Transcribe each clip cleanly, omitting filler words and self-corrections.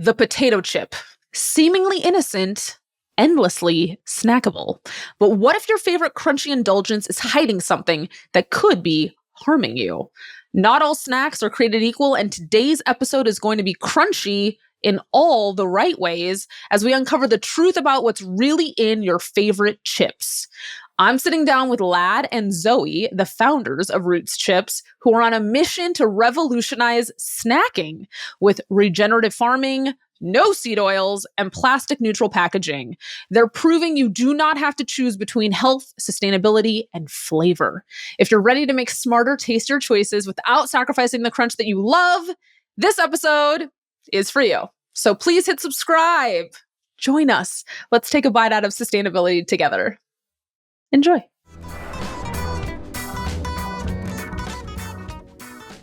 the potato chip. Seemingly innocent, endlessly snackable. But what if your favorite crunchy indulgence is hiding something that could be harming you? Not all snacks are created equal, and today's episode is going to be crunchy in all the right ways as we uncover the truth about what's really in your favorite chips. I'm sitting down with Ladd and Zoey, the founders of Roots Chips, who are on a mission to revolutionize snacking with regenerative farming, no seed oils, and plastic neutral packaging. They're proving you do not have to choose between health, sustainability, and flavor. If you're ready to make smarter, tastier choices without sacrificing the crunch that you love, this episode is for you. So please hit subscribe. Join us. Let's take a bite out of sustainability together. Enjoy.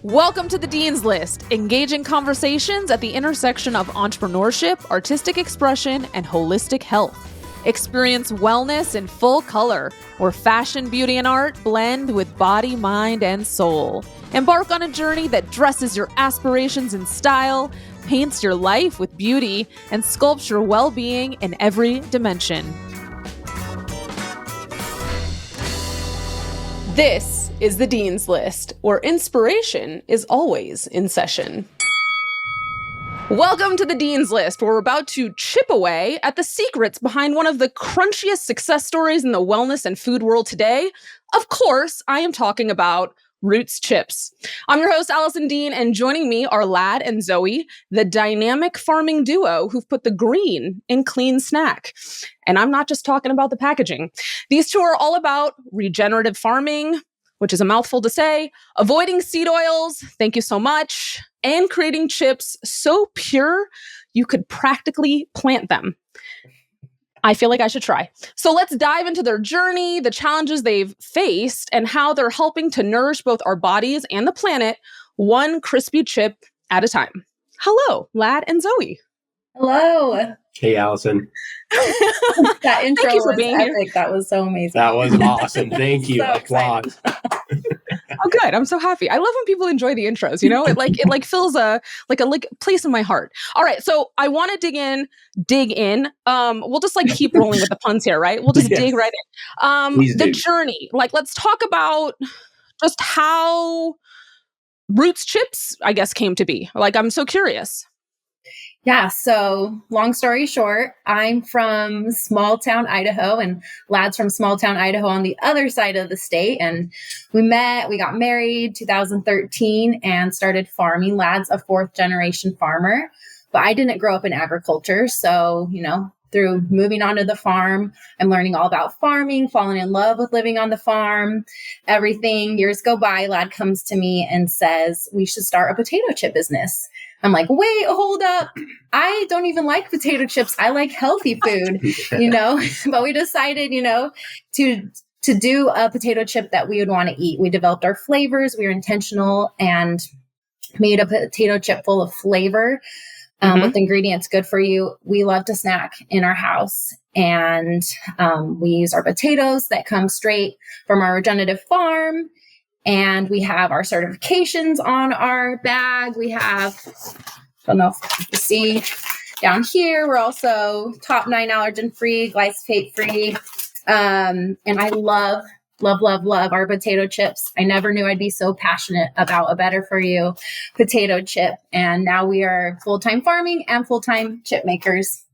Welcome to the Dean's List, engaging conversations at the intersection of entrepreneurship, artistic expression, and holistic health. Experience wellness in full color, where fashion, beauty, and art blend with body, mind, and soul. Embark on a journey that dresses your aspirations in style, paints your life with beauty, and sculpts your well-being in every dimension. This is the Dean's List, where inspiration is always in session. Welcome to the Dean's List, where we're about to chip away at the secrets behind one of the crunchiest success stories in the wellness and food world today. Of course, I am talking about Roots Chips. I'm your host, Allison Dean, and joining me are Ladd and Zoey, the dynamic farming duo who've put the green in clean snack. And I'm not just talking about the packaging. These two are all about regenerative farming, which is a mouthful to say, avoiding seed oils, thank you so much, and creating chips so pure you could practically plant them. I feel like I should try. So let's dive into their journey, the challenges they've faced, and how they're helping to nourish both our bodies and the planet, one crispy chip at a time. Hello, Ladd and Zoey. Hello. Hey, Allison. That intro Thank you for was being epic. here. That was so amazing. That was awesome. Thank you. So Applause. Oh, good. I'm so happy. I love when people enjoy the intros. You know, it fills a place in my heart. All right, so I want to dig in. We'll just keep rolling with the puns here, right? We'll just dig right in. The journey. Let's talk about just how Roots Chips, I guess, came to be. I'm so curious. Yeah, so long story short, I'm from small town Idaho, and Ladd's from small town Idaho on the other side of the state. And we got married 2013 and started farming. Ladd's a fourth generation farmer, but I didn't grow up in agriculture. So, through moving onto the farm, I'm learning all about farming, falling in love with living on the farm, everything. Years go by, Ladd comes to me and says, we should start a potato chip business. I'm like, wait, hold up. I don't even like potato chips. I like healthy food, but we decided, to do a potato chip that we would want to eat. We developed our flavors. We were intentional and made a potato chip full of flavor with ingredients good for you. We love to snack in our house, and we use our potatoes that come straight from our regenerative farm. And we have our certifications on our bag. We have, I don't know if you see down here, we're also top 9 allergen free, glyphosate free. And I love our potato chips. I never knew I'd be so passionate about a better for you potato chip. And now we are full-time farming and full-time chip makers.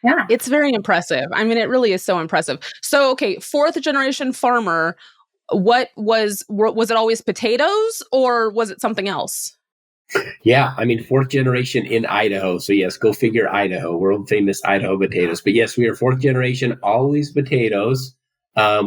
Yeah. It's very impressive. I mean, it really is so impressive. So, okay, fourth generation farmer. What was it always potatoes, or was it something else? Yeah, I mean, fourth generation in Idaho. So yes, go figure Idaho, world famous Idaho potatoes. But yes, we are fourth generation, always potatoes.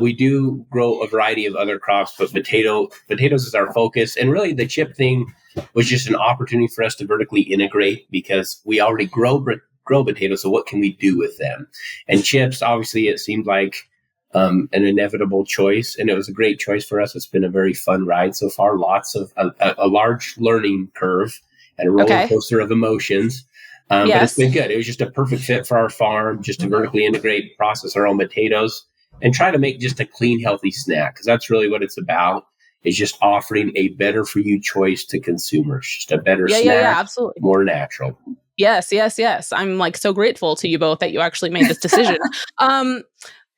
We do grow a variety of other crops, but potatoes is our focus. And really the chip thing was just an opportunity for us to vertically integrate because we already grow potatoes. So what can we do with them? And chips, obviously, it seemed like an inevitable choice, and it was a great choice for us. It's been a very fun ride so far. Lots of a large learning curve and a roller coaster of emotions. But it's been good. It was just a perfect fit for our farm, just to vertically integrate, process our own potatoes, and try to make just a clean, healthy snack. Because that's really what it's about, is just offering a better for you choice to consumers, just a better snack, absolutely. more natural. Yes, yes, yes. I'm like so grateful to you both that you actually made this decision. Um,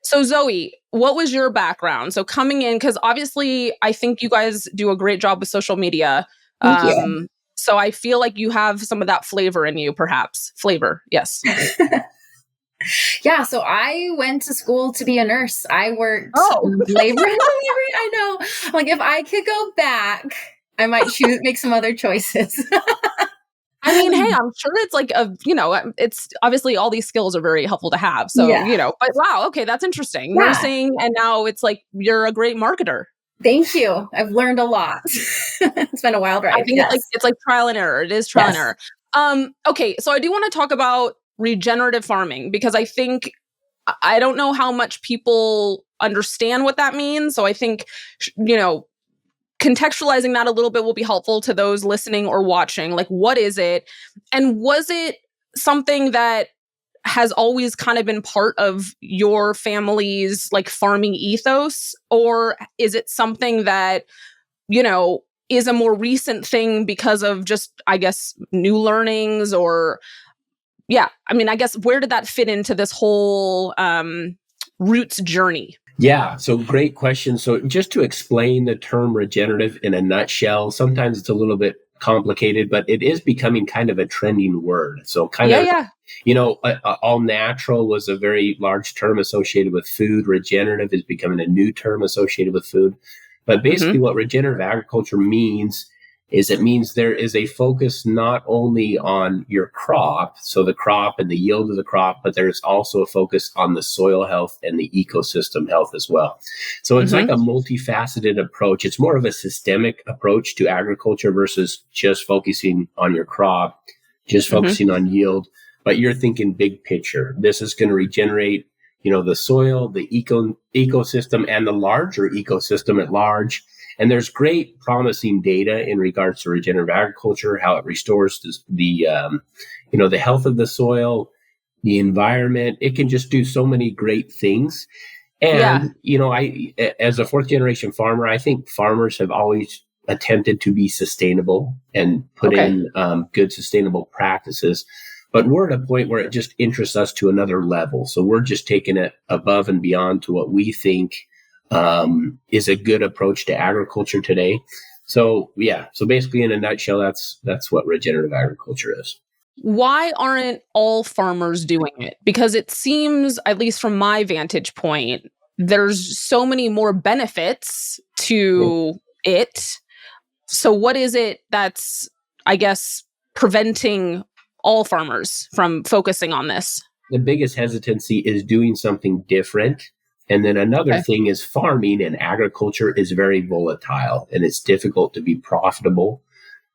so Zoe, what was your background? So coming in, because obviously I think you guys do a great job with social media. Thank you. So I feel like you have some of that flavor in you, perhaps. Flavor, yes. Yeah, so I went to school to be a nurse. I worked Oh, labor and delivery. I know. Like if I could go back, I might make some other choices. I mean, hey, I'm sure it's like it's obviously all these skills are very helpful to have. So, Yeah. but wow, okay, that's interesting. Yeah. Nursing, and now it's like you're a great marketer. Thank you. I've learned a lot. It's been a wild I ride. think Yes. it's like trial and error. It is trial and Yes. error. Okay, so I do want to talk about regenerative farming because I think I don't know how much people understand what that means. So I think contextualizing that a little bit will be helpful to those listening or watching. Like, what is it? And was it something that has always kind of been part of your family's like farming ethos? Or is it something that, is a more recent thing because of just, I guess, new learnings or, yeah. I mean, I guess, where did that fit into this whole roots journey? Yeah, so great question. So just to explain the term regenerative in a nutshell, sometimes it's a little bit complicated, but it is becoming kind of a trending word. So kind Yeah, of, yeah. all natural was a very large term associated with food. Regenerative is becoming a new term associated with food. But basically, what regenerative agriculture means is it means there is a focus not only on your crop, so the crop and the yield of the crop, but there's also a focus on the soil health and the ecosystem health as well. So it's like a multifaceted approach. It's more of a systemic approach to agriculture versus just focusing on your crop, just focusing on yield. But you're thinking big picture. This is going to regenerate, the soil, the ecosystem, and the larger ecosystem at large. And there's great promising data in regards to regenerative agriculture, how it restores the health of the soil, the environment. It can just do so many great things. Yeah. And, as a fourth generation farmer, I think farmers have always attempted to be sustainable and put in good sustainable practices. But we're at a point where it just interests us to another level. So we're just taking it above and beyond to what we think is a good approach to agriculture today. So yeah, so basically in a nutshell, that's what regenerative agriculture is. Why aren't all farmers doing it? Because it seems, at least from my vantage point, there's so many more benefits to it. So what is it that's, I guess, preventing all farmers from focusing on this? The biggest hesitancy is doing something different. And then another thing is farming and agriculture is very volatile and it's difficult to be profitable.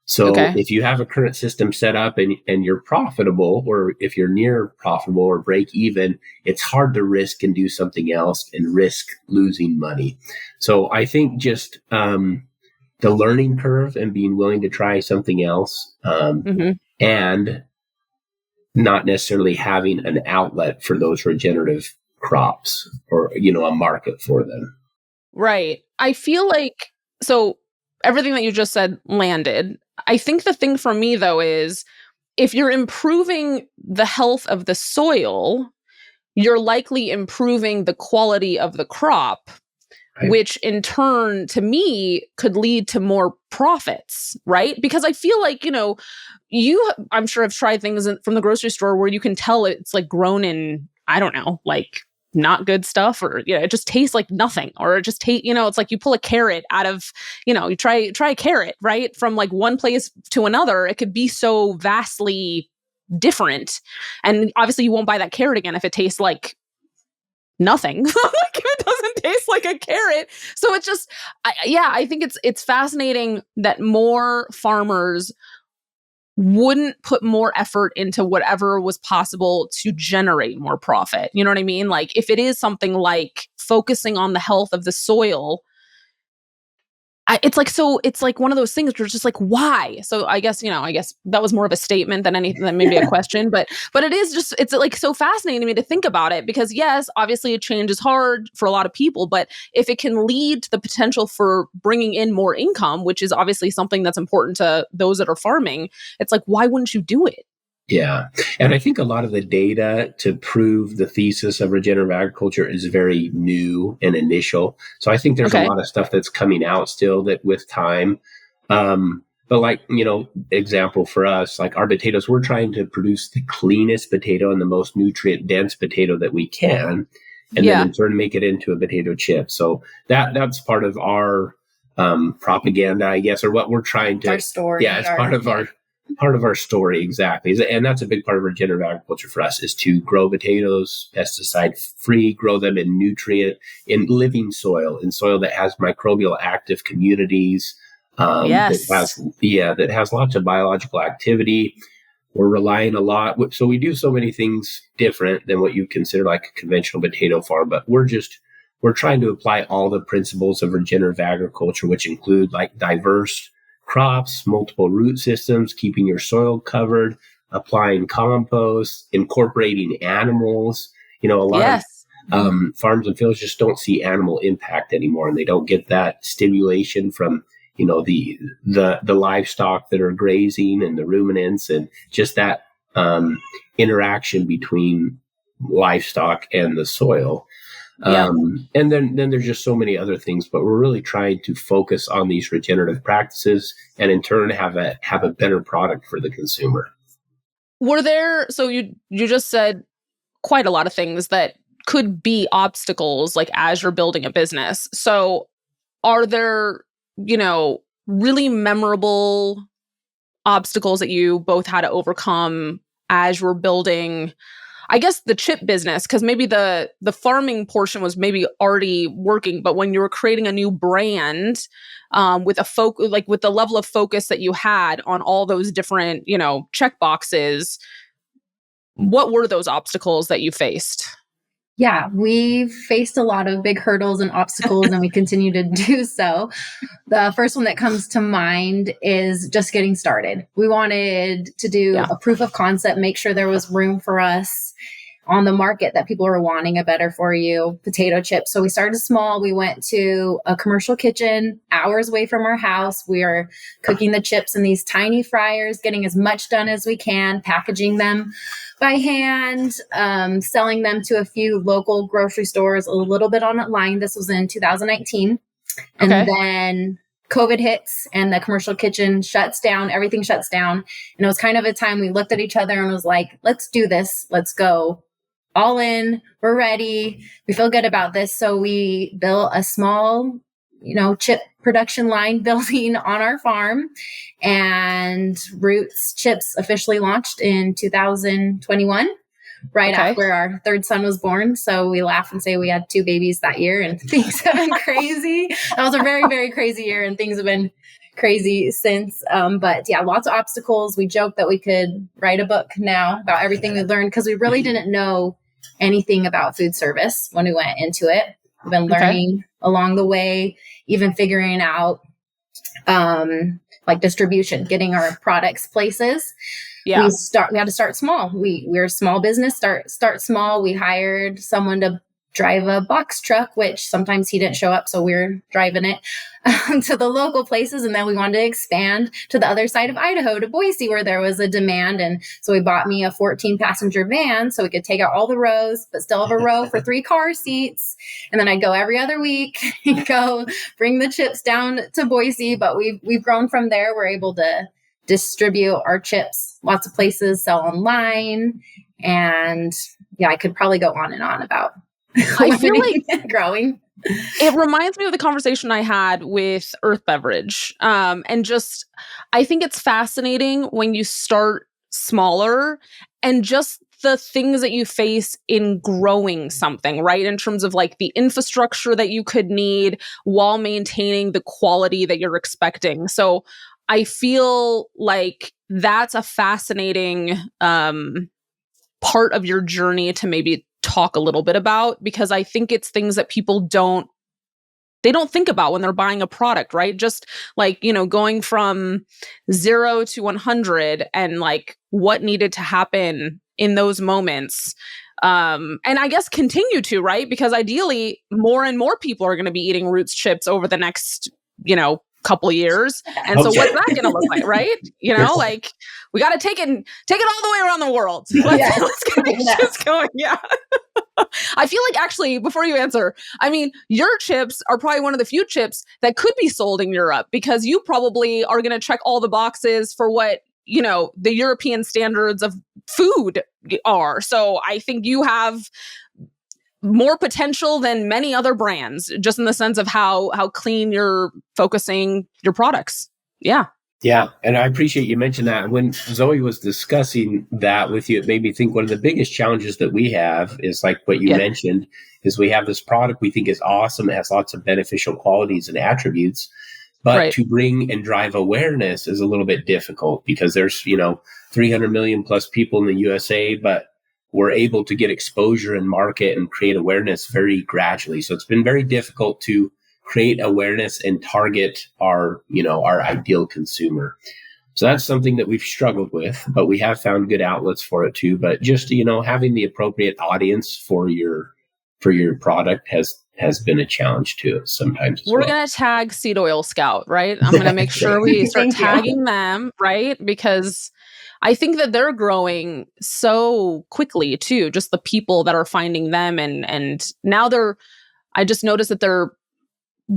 So if you have a current system set up and you're profitable, or if you're near profitable or break even, it's hard to risk and do something else and risk losing money. So I think just the learning curve and being willing to try something else and not necessarily having an outlet for those regenerative crops or, a market for them. Right. I feel like, so everything that you just said landed. I think the thing for me, though, is if you're improving the health of the soil, you're likely improving the quality of the crop, which in turn, to me, could lead to more profits, right? Because I feel like, I'm sure have tried things from the grocery store where you can tell it's like grown in, I don't know, like not good stuff, or it just tastes like nothing, or it just it's like you pull a carrot out of, you try a carrot, right, from like one place to another. It could be so vastly different, and obviously you won't buy that carrot again if it tastes like nothing. Like if it doesn't taste like a carrot. So it's just, I think it's fascinating that more farmers wouldn't put more effort into whatever was possible to generate more profit. You know what I mean? Like if it is something like focusing on the health of the soil, it's like one of those things where it's just like, why? So I guess that was more of a statement than anything, than maybe a question, but it is just, it's like so fascinating to me to think about it, because yes, obviously a change is hard for a lot of people, but if it can lead to the potential for bringing in more income, which is obviously something that's important to those that are farming, it's like, why wouldn't you do it? Yeah. And I think a lot of the data to prove the thesis of regenerative agriculture is very new and initial. So I think there's a Okay. lot of stuff that's coming out still that with time. But like, example for us, like our potatoes, we're trying to produce the cleanest potato and the most nutrient dense potato that we can, and then Yeah. in turn make it into a potato chip. So that's part of our propaganda, I guess, or what we're trying to. Our story. Yeah, it's part of our story, exactly. And that's a big part of regenerative agriculture for us, is to grow potatoes pesticide free, grow them in living soil, in soil that has microbial active communities, Yes. that has lots of biological activity. We're relying a lot. So we do so many things different than what you consider like a conventional potato farm, but we're trying to apply all the principles of regenerative agriculture, which include like diverse crops, multiple root systems, keeping your soil covered, applying compost, incorporating animals. A lot of Yes. farms and fields just don't see animal impact anymore, and they don't get that stimulation from the livestock that are grazing and the ruminants, and just that interaction between livestock and the soil. Yep. And then there's just so many other things, but we're really trying to focus on these regenerative practices, and in turn have a better product for the consumer. So you just said quite a lot of things that could be obstacles, like as you're building a business. So are there, really memorable obstacles that you both had to overcome as you were building, I guess, the chip business? Because maybe the farming portion was maybe already working, but when you were creating a new brand, with with the level of focus that you had on all those different, check boxes, what were those obstacles that you faced? Yeah, we've faced a lot of big hurdles and obstacles, and we continue to do so. The first one that comes to mind is just getting started. We wanted to do a proof of concept, make sure there was room for us on the market, that people were wanting a better for you potato chip. So we started small. We went to a commercial kitchen hours away from our house. We are cooking the chips in these tiny fryers, getting as much done as we can, packaging them by hand, selling them to a few local grocery stores, a little bit online. This was in 2019. And then COVID hits and the commercial kitchen shuts down. Everything shuts down. And it was kind of a time we looked at each other and was like, let's do this. Let's go all in. We're ready. We feel good about this. So we built a small, chip production line building on our farm, and Roots Chips officially launched in 2021, right after our third son was born. So we laugh and say we had 2 babies that year, and things have been crazy. That was a very, very crazy year, and things have been crazy since. But yeah, lots of obstacles. We joke that we could write a book now about everything we learned, because we really didn't know anything about food service when we went into it. We've been learning along the way, even figuring out like distribution, getting our products places. Yeah. We had to start small. We're a small business, start small. We hired someone to drive a box truck, which sometimes he didn't show up, so we're driving it to the local places. And then we wanted to expand to the other side of Idaho, to Boise, where there was a demand. And so we bought me a 14-passenger van so we could take out all the rows, but still have a row for 3 car seats. And then I'd go every other week and go bring the chips down to Boise. But we've grown from there. We're able to distribute our chips lots of places, sell online. And yeah, I could probably go on and on about I feel like growing. It reminds me of the conversation I had with Earth Beverage. And just, I think it's fascinating when you start smaller, and just the things that you face in growing something, right? In terms of like the infrastructure that you could need while maintaining the quality that you're expecting. So I feel like that's a fascinating part of your journey to maybe talk a little bit about, because I think it's things that people don't think about when they're buying a product, right? Just like, going from 0 to 100, and like what needed to happen in those moments. And I guess continue to, right? Because ideally more and more people are going to be eating Roots chips over the next, couple years. And so Okay. what's that going to look like, right? You know, like we got to take it all the way around the world. Let's get these chips going. Yeah. I feel like actually, before you answer, I mean, your chips are probably one of the few chips that could be sold in Europe because you probably are going to check all the boxes for what, you know, the European standards of food are. So I think you have more potential than many other brands, just in the sense of how clean you're focusing your products. Yeah. Yeah. And I appreciate you mentioned that. When Zoe was discussing that with you, it made me think one of the biggest challenges that we have is like what you mentioned, is we have this product we think is awesome. It has lots of beneficial qualities and attributes, but to bring and drive awareness is a little bit difficult because there's, 300 million plus people in the USA, but we're able to get exposure and market and create awareness very gradually. So it's been very difficult to create awareness and target our ideal consumer. So that's something that we've struggled with, but we have found good outlets for it too. But just, having the appropriate audience for your product has been a challenge too sometimes. We're going to tag Seed Oil Scout, right? I'm going to make sure we start tagging them, right? Because I think that they're growing so quickly too, just the people that are finding them. And now I just noticed that they're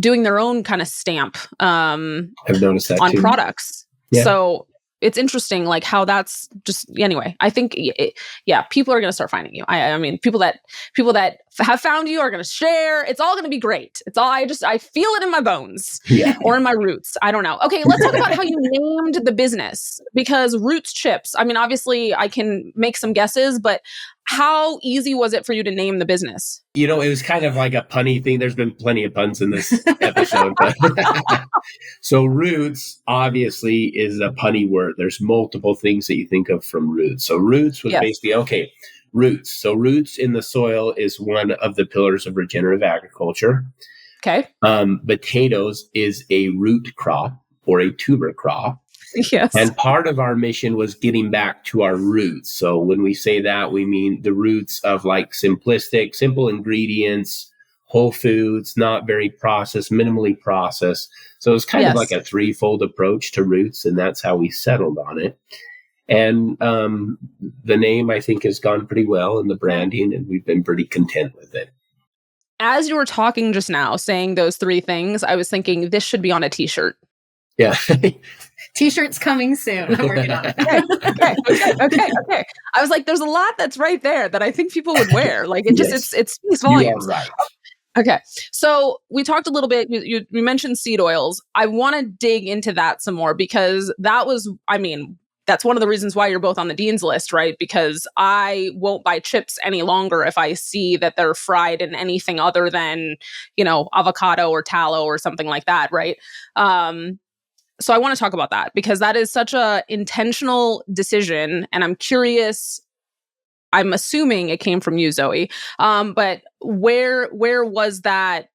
doing their own kind of stamp I've noticed that on too. Products. Yeah. So it's interesting, like how that's just, anyway, I think, people are going to start finding you. I mean, people that have found you are going to share. It's all going to be great. It's all, I feel it in my bones or in my roots. I don't know. Okay. Let's talk about how you named the business, because Roots Chips, I mean, obviously I can make some guesses, but how easy was it for you to name the business? It was kind of like a punny thing. There's been plenty of puns in this episode. But so Roots obviously is a punny word. There's multiple things that you think of from Roots. So Roots was basically, roots. So roots in the soil is one of the pillars of regenerative agriculture. Okay. Potatoes is a root crop or a tuber crop. Yes. And part of our mission was getting back to our roots. So when we say that, we mean the roots of like simple ingredients, whole foods, not very processed, minimally processed. So it's kind of like a threefold approach to roots, and that's how we settled on it. And the name, I think, has gone pretty well in the branding, and we've been pretty content with it. As you were talking just now, saying those three things, I was thinking this should be on a t-shirt. Yeah. T-shirts coming soon. I'm working on it. Okay. I was like, there's a lot that's right there that I think people would wear. Like it just, it speaks volumes. You are right. Okay. So we talked a little bit, you mentioned seed oils. I want to dig into that some more because that's one of the reasons why you're both on the Dean's list, right? Because I won't buy chips any longer if I see that they're fried in anything other than, avocado or tallow or something like that, right? So I want to talk about that because that is such a intentional decision. And I'm curious, I'm assuming it came from you, Zoe. But where was that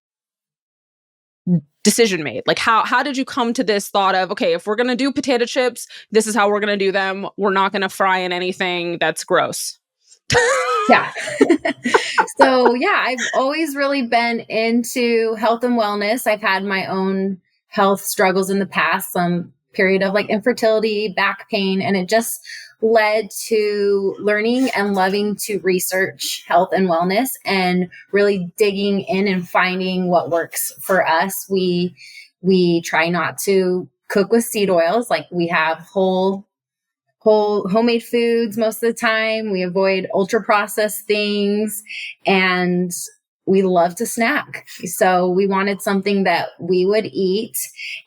decision made? Like how did you come to this thought of, okay, if we're going to do potato chips, this is how we're going to do them. We're not going to fry in anything that's gross. Yeah. So I've always really been into health and wellness. I've had my own health struggles in the past, some period of like infertility, back pain, and it just led to learning and loving to research health and wellness and really digging in and finding what works for us. We try not to cook with seed oils. Like we have whole homemade foods most of the time. We avoid ultra processed things, and we love to snack. So we wanted something that we would eat,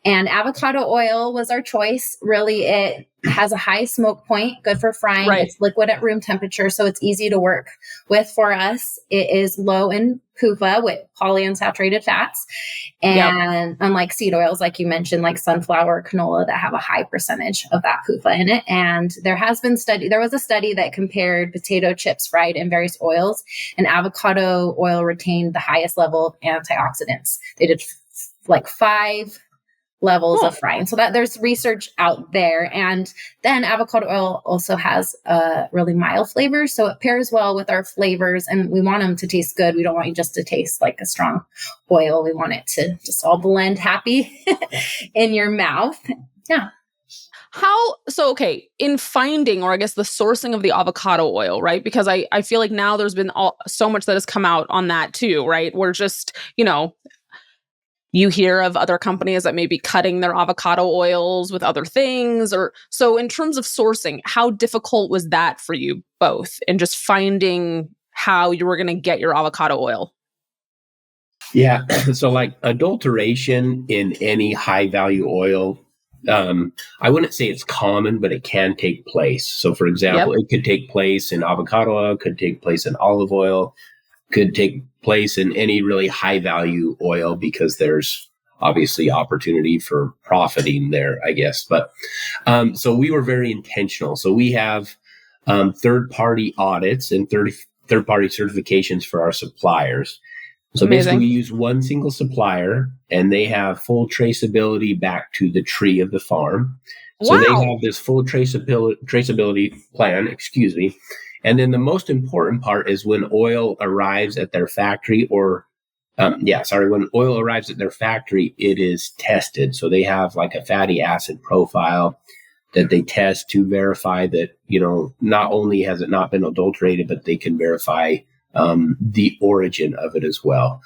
and avocado oil was our choice. Really, it has a high smoke point, good for frying. Right. It's liquid at room temperature, so it's easy to work with for us. It is low in PUFA with polyunsaturated fats. And unlike seed oils, like you mentioned, like sunflower, canola, that have a high percentage of that PUFA in it. And there was a study that compared potato chips fried in various oils, and avocado oil retained the highest level of antioxidants. They did like 5 levels of frying. So that there's research out there. And then avocado oil also has a really mild flavor. So it pairs well with our flavors, and we want them to taste good. We don't want you just to taste like a strong oil. We want it to just all blend happy in your mouth. Yeah. Okay, in finding, or I guess the sourcing of the avocado oil, right? Because I feel like now there's been so much that has come out on that too, right? We're just, you hear of other companies that may be cutting their avocado oils with other things, or so in terms of sourcing, how difficult was that for you both in just finding how you were going to get your avocado oil? Yeah. So like adulteration in any high value oil, I wouldn't say it's common, but it can take place. So for example, It could take place in avocado oil, could take place in olive oil, could take place in any really high value oil, because there's obviously opportunity for profiting there, I guess. But so we were very intentional. So we have third party audits and third party certifications for our suppliers. So Amazing. basically we use one single supplier, and they have full traceability back to the tree of the farm. So Wow. they have this full traceability plan, And then the most important part is when oil arrives at their factory, when oil arrives at their factory, it is tested. So they have like a fatty acid profile that they test to verify that, not only has it not been adulterated, but they can verify the origin of it as well.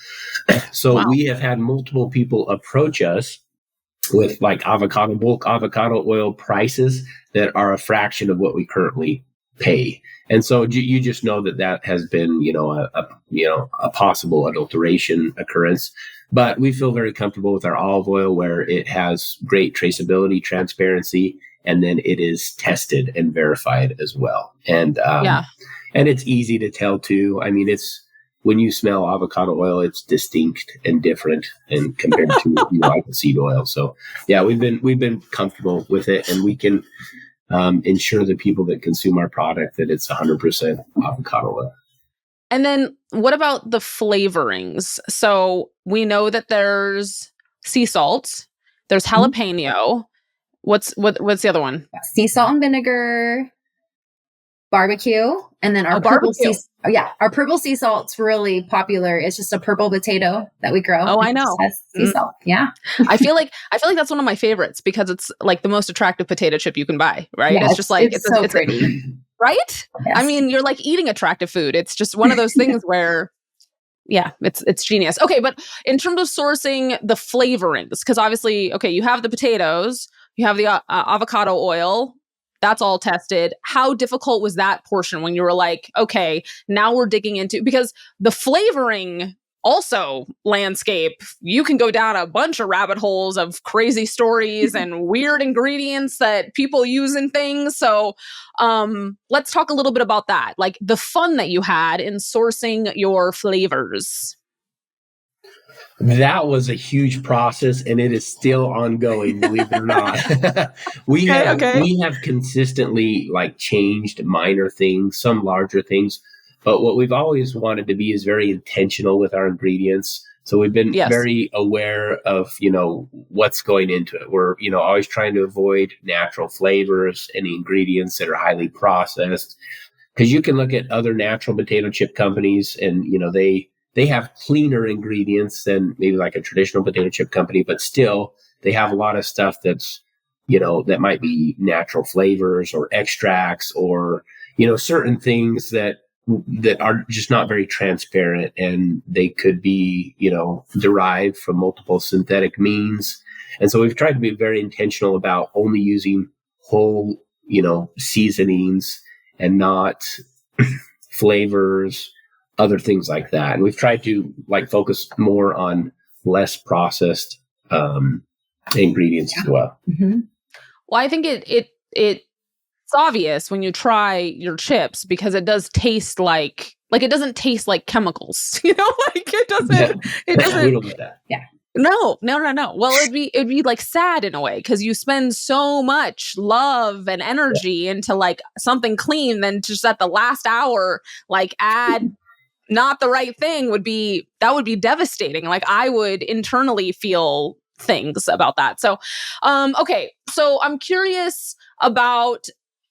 So we have had multiple people approach us with like bulk avocado oil prices that are a fraction of what we currently pay. And so you just know that has been, a possible adulteration occurrence. But we feel very comfortable with our olive oil, where it has great traceability, transparency, and then it is tested and verified as well. And and it's easy to tell too. I mean, when you smell avocado oil, it's distinct and different, and compared to like seed oil. So yeah, we've been comfortable with it, and we can ensure the people that consume our product that it's 100% avocado oil. And then what about the flavorings? So we know that there's sea salt, there's jalapeno. What's the other one? Sea salt and vinegar, barbecue, and then our purple sea salt's really popular. It's just a purple potato that we grow. Oh, I know. Has sea salt. Yeah. I feel like that's one of my favorites, because it's like the most attractive potato chip you can buy, right? Yeah, it's just like it's so pretty. Right? Yes. I mean, you're like eating attractive food. It's just one of those things where it's genius. Okay, but in terms of sourcing the flavorings, because obviously, you have the potatoes, you have the avocado oil. That's all tested. How difficult was that portion when you were like, okay, now we're digging into, because the flavoring also landscape, you can go down a bunch of rabbit holes of crazy stories and weird ingredients that people use in things. So let's talk a little bit about that, like the fun that you had in sourcing your flavors. That was a huge process, and it is still ongoing, believe it or not. We have consistently like changed minor things, some larger things, but what we've always wanted to be is very intentional with our ingredients. So we've been very aware of, what's going into it. We're, always trying to avoid natural flavors, any ingredients that are highly processed, because you can look at other natural potato chip companies, and, they have cleaner ingredients than maybe like a traditional potato chip company, but still they have a lot of stuff that's, that might be natural flavors or extracts, or, certain things that are just not very transparent, and they could be, derived from multiple synthetic means. And so we've tried to be very intentional about only using whole, seasonings, and not flavors, other things like that. And we've tried to like focus more on less processed ingredients as well. Mm-hmm. Well, I think it's obvious when you try your chips, because it does taste like it doesn't taste like chemicals, like it doesn't. We don't get that. Yeah. No. Well, it'd be like sad in a way, because you spend so much love and energy into like something clean, then just at the last hour, like add not the right thing would be devastating. Like I would internally feel things about that. So, okay. So I'm curious about,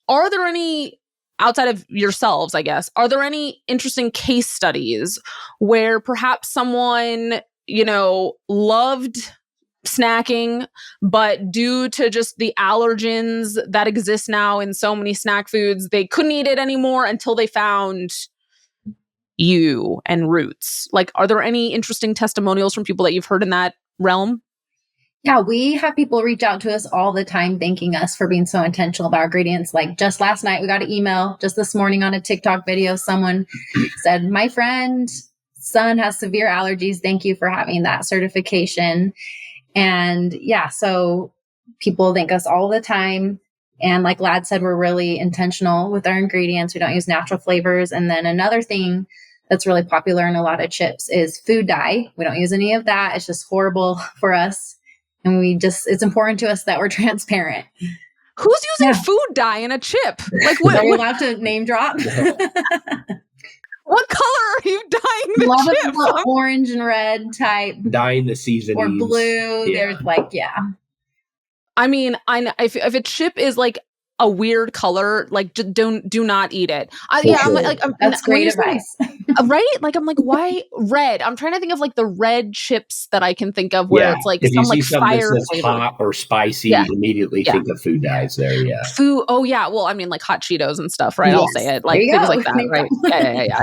are there any, outside of yourselves, I guess, are there any interesting case studies where perhaps someone, loved snacking, but due to just the allergens that exist now in so many snack foods, they couldn't eat it anymore until they found you and Roots? Like, are there any interesting testimonials from people that you've heard in that realm? Yeah, we have people reach out to us all the time thanking us for being so intentional about our ingredients. Like just last night, we got an email just this morning on a TikTok video. Someone said, my friend's son has severe allergies. Thank you for having that certification. And yeah, so people thank us all the time. And like Ladd said, we're really intentional with our ingredients. We don't use natural flavors. And then another thing that's really popular in a lot of chips is food dye. We don't use any of that. It's just horrible for us. And it's important to us that we're transparent. Who's using food dye in a chip? Like, what? Are you allowed to name drop? What color are you dyeing the Love chip? the orange and red type. Dyeing the seasonings. Or blue. Yeah. There's I mean, I know if a chip is like a weird color, like do not eat it. That's great advice. Right? Like, I'm like, why red? I'm trying to think of like the red chips that I can think of where it's like if some you like see fire that says hot or spicy, you immediately think of food dyes there. Yeah. Food. Oh yeah. Well, I mean, like hot Cheetos and stuff, right? Yes. I'll say it, like things like that, right?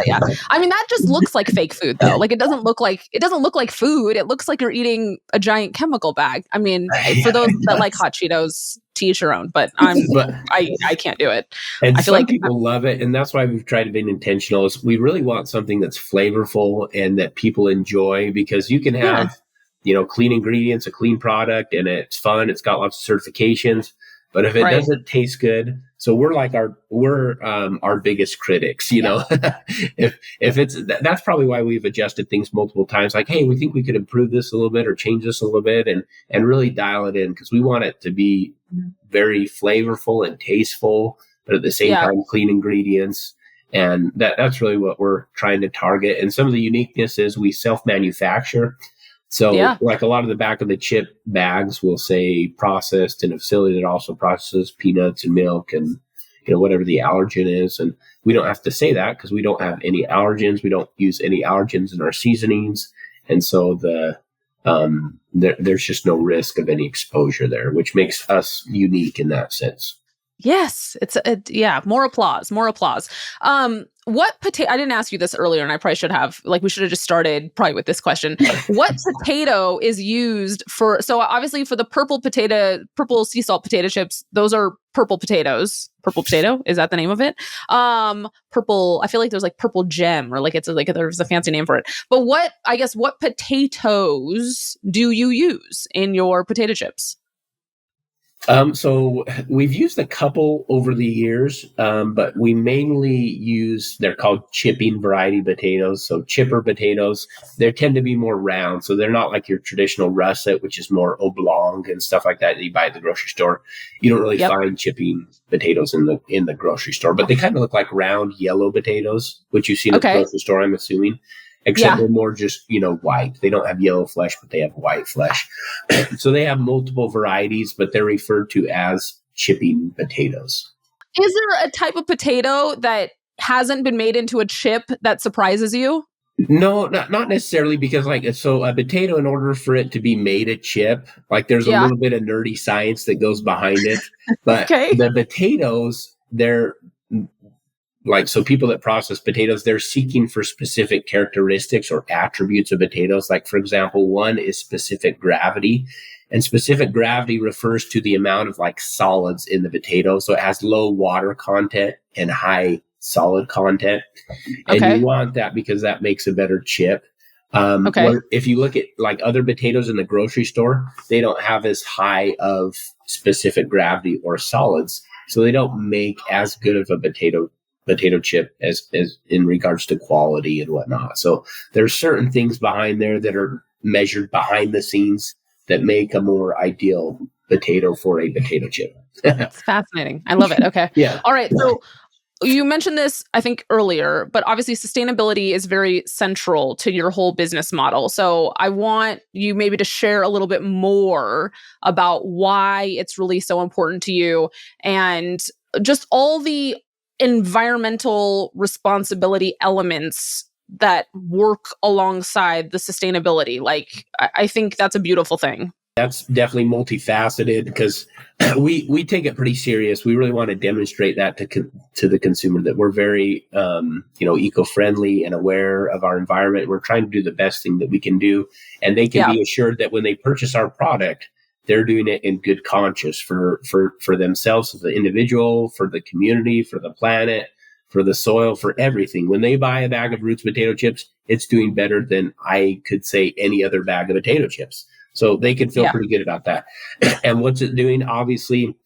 Yeah. I mean, that just looks like fake food, though. Like, it doesn't look like food. It looks like you're eating a giant chemical bag. I mean, for those that like hot Cheetos, to each your own. But I can't do it. And I feel some like people love it, and that's why we've tried to be intentional. Is we really want something that's flavorful and that people enjoy, because you can have clean ingredients, a clean product, and it's fun. It's got lots of certifications, but if it doesn't taste good, so we're like our biggest critics. Know, if it's that's probably why we've adjusted things multiple times. Like, hey, we think we could improve this a little bit or change this a little bit, and really dial it in, because we want it to be very flavorful and tasteful, but at the same time, clean ingredients. And that's really what we're trying to target. And some of the uniqueness is we self-manufacture. So like a lot of the back of the chip bags will say processed in a facility that also processes peanuts and milk and whatever the allergen is. And we don't have to say that because we don't have any allergens. We don't use any allergens in our seasonings. And so there's just no risk of any exposure there, which makes us unique in that sense. Yes, more applause. What potato? I didn't ask you this earlier, and I probably should have. Like, we should have just started probably with this question. What potato is used for? So obviously for the purple sea salt potato chips, those are purple potatoes. Purple potato, is that the name of it? Purple. I feel like there's like purple gem, or like there's a fancy name for it. But what potatoes do you use in your potato chips? So we've used a couple over the years, but we mainly they're called chipping variety potatoes. So chipper potatoes, they tend to be more round. So they're not like your traditional russet, which is more oblong and stuff like that you buy at the grocery store. You don't really find chipping potatoes in the grocery store, but they kind of look like round yellow potatoes, which you see at the grocery store, I'm assuming. Except they're more just, white. They don't have yellow flesh, but they have white flesh. So they have multiple varieties, but they're referred to as chipping potatoes. Is there a type of potato that hasn't been made into a chip that surprises you? No, not necessarily, because so a potato, in order for it to be made a chip, there's a little bit of nerdy science that goes behind it. But the potatoes, they're so people that process potatoes, they're seeking for specific characteristics or attributes of potatoes. Like, for example, one is specific gravity. And specific gravity refers to the amount of solids in the potato. So it has low water content and high solid content. And you want that because that makes a better chip. If you look at other potatoes in the grocery store, they don't have as high of specific gravity or solids. So they don't make as good of a potato chip as in regards to quality and whatnot. So there's certain things behind there that are measured behind the scenes that make a more ideal potato for a potato chip. That's fascinating. I love it. Okay. Yeah. All right. So you mentioned this, I think, earlier, but obviously sustainability is very central to your whole business model. So I want you maybe to share a little bit more about why it's really so important to you and just all the environmental responsibility elements that work alongside the sustainability. Like, I think that's a beautiful thing. That's definitely multifaceted because we take it pretty serious. We really want to demonstrate that to the consumer that we're very eco-friendly and aware of our environment. We're trying to do the best thing that we can do, and they can be assured that when they purchase our product, they're doing it in good conscience for themselves as an individual, for the community, for the planet, for the soil, for everything. When they buy a bag of Roots potato chips, it's doing better than I could say any other bag of potato chips. So they can feel pretty good about that. And what's it doing? Obviously,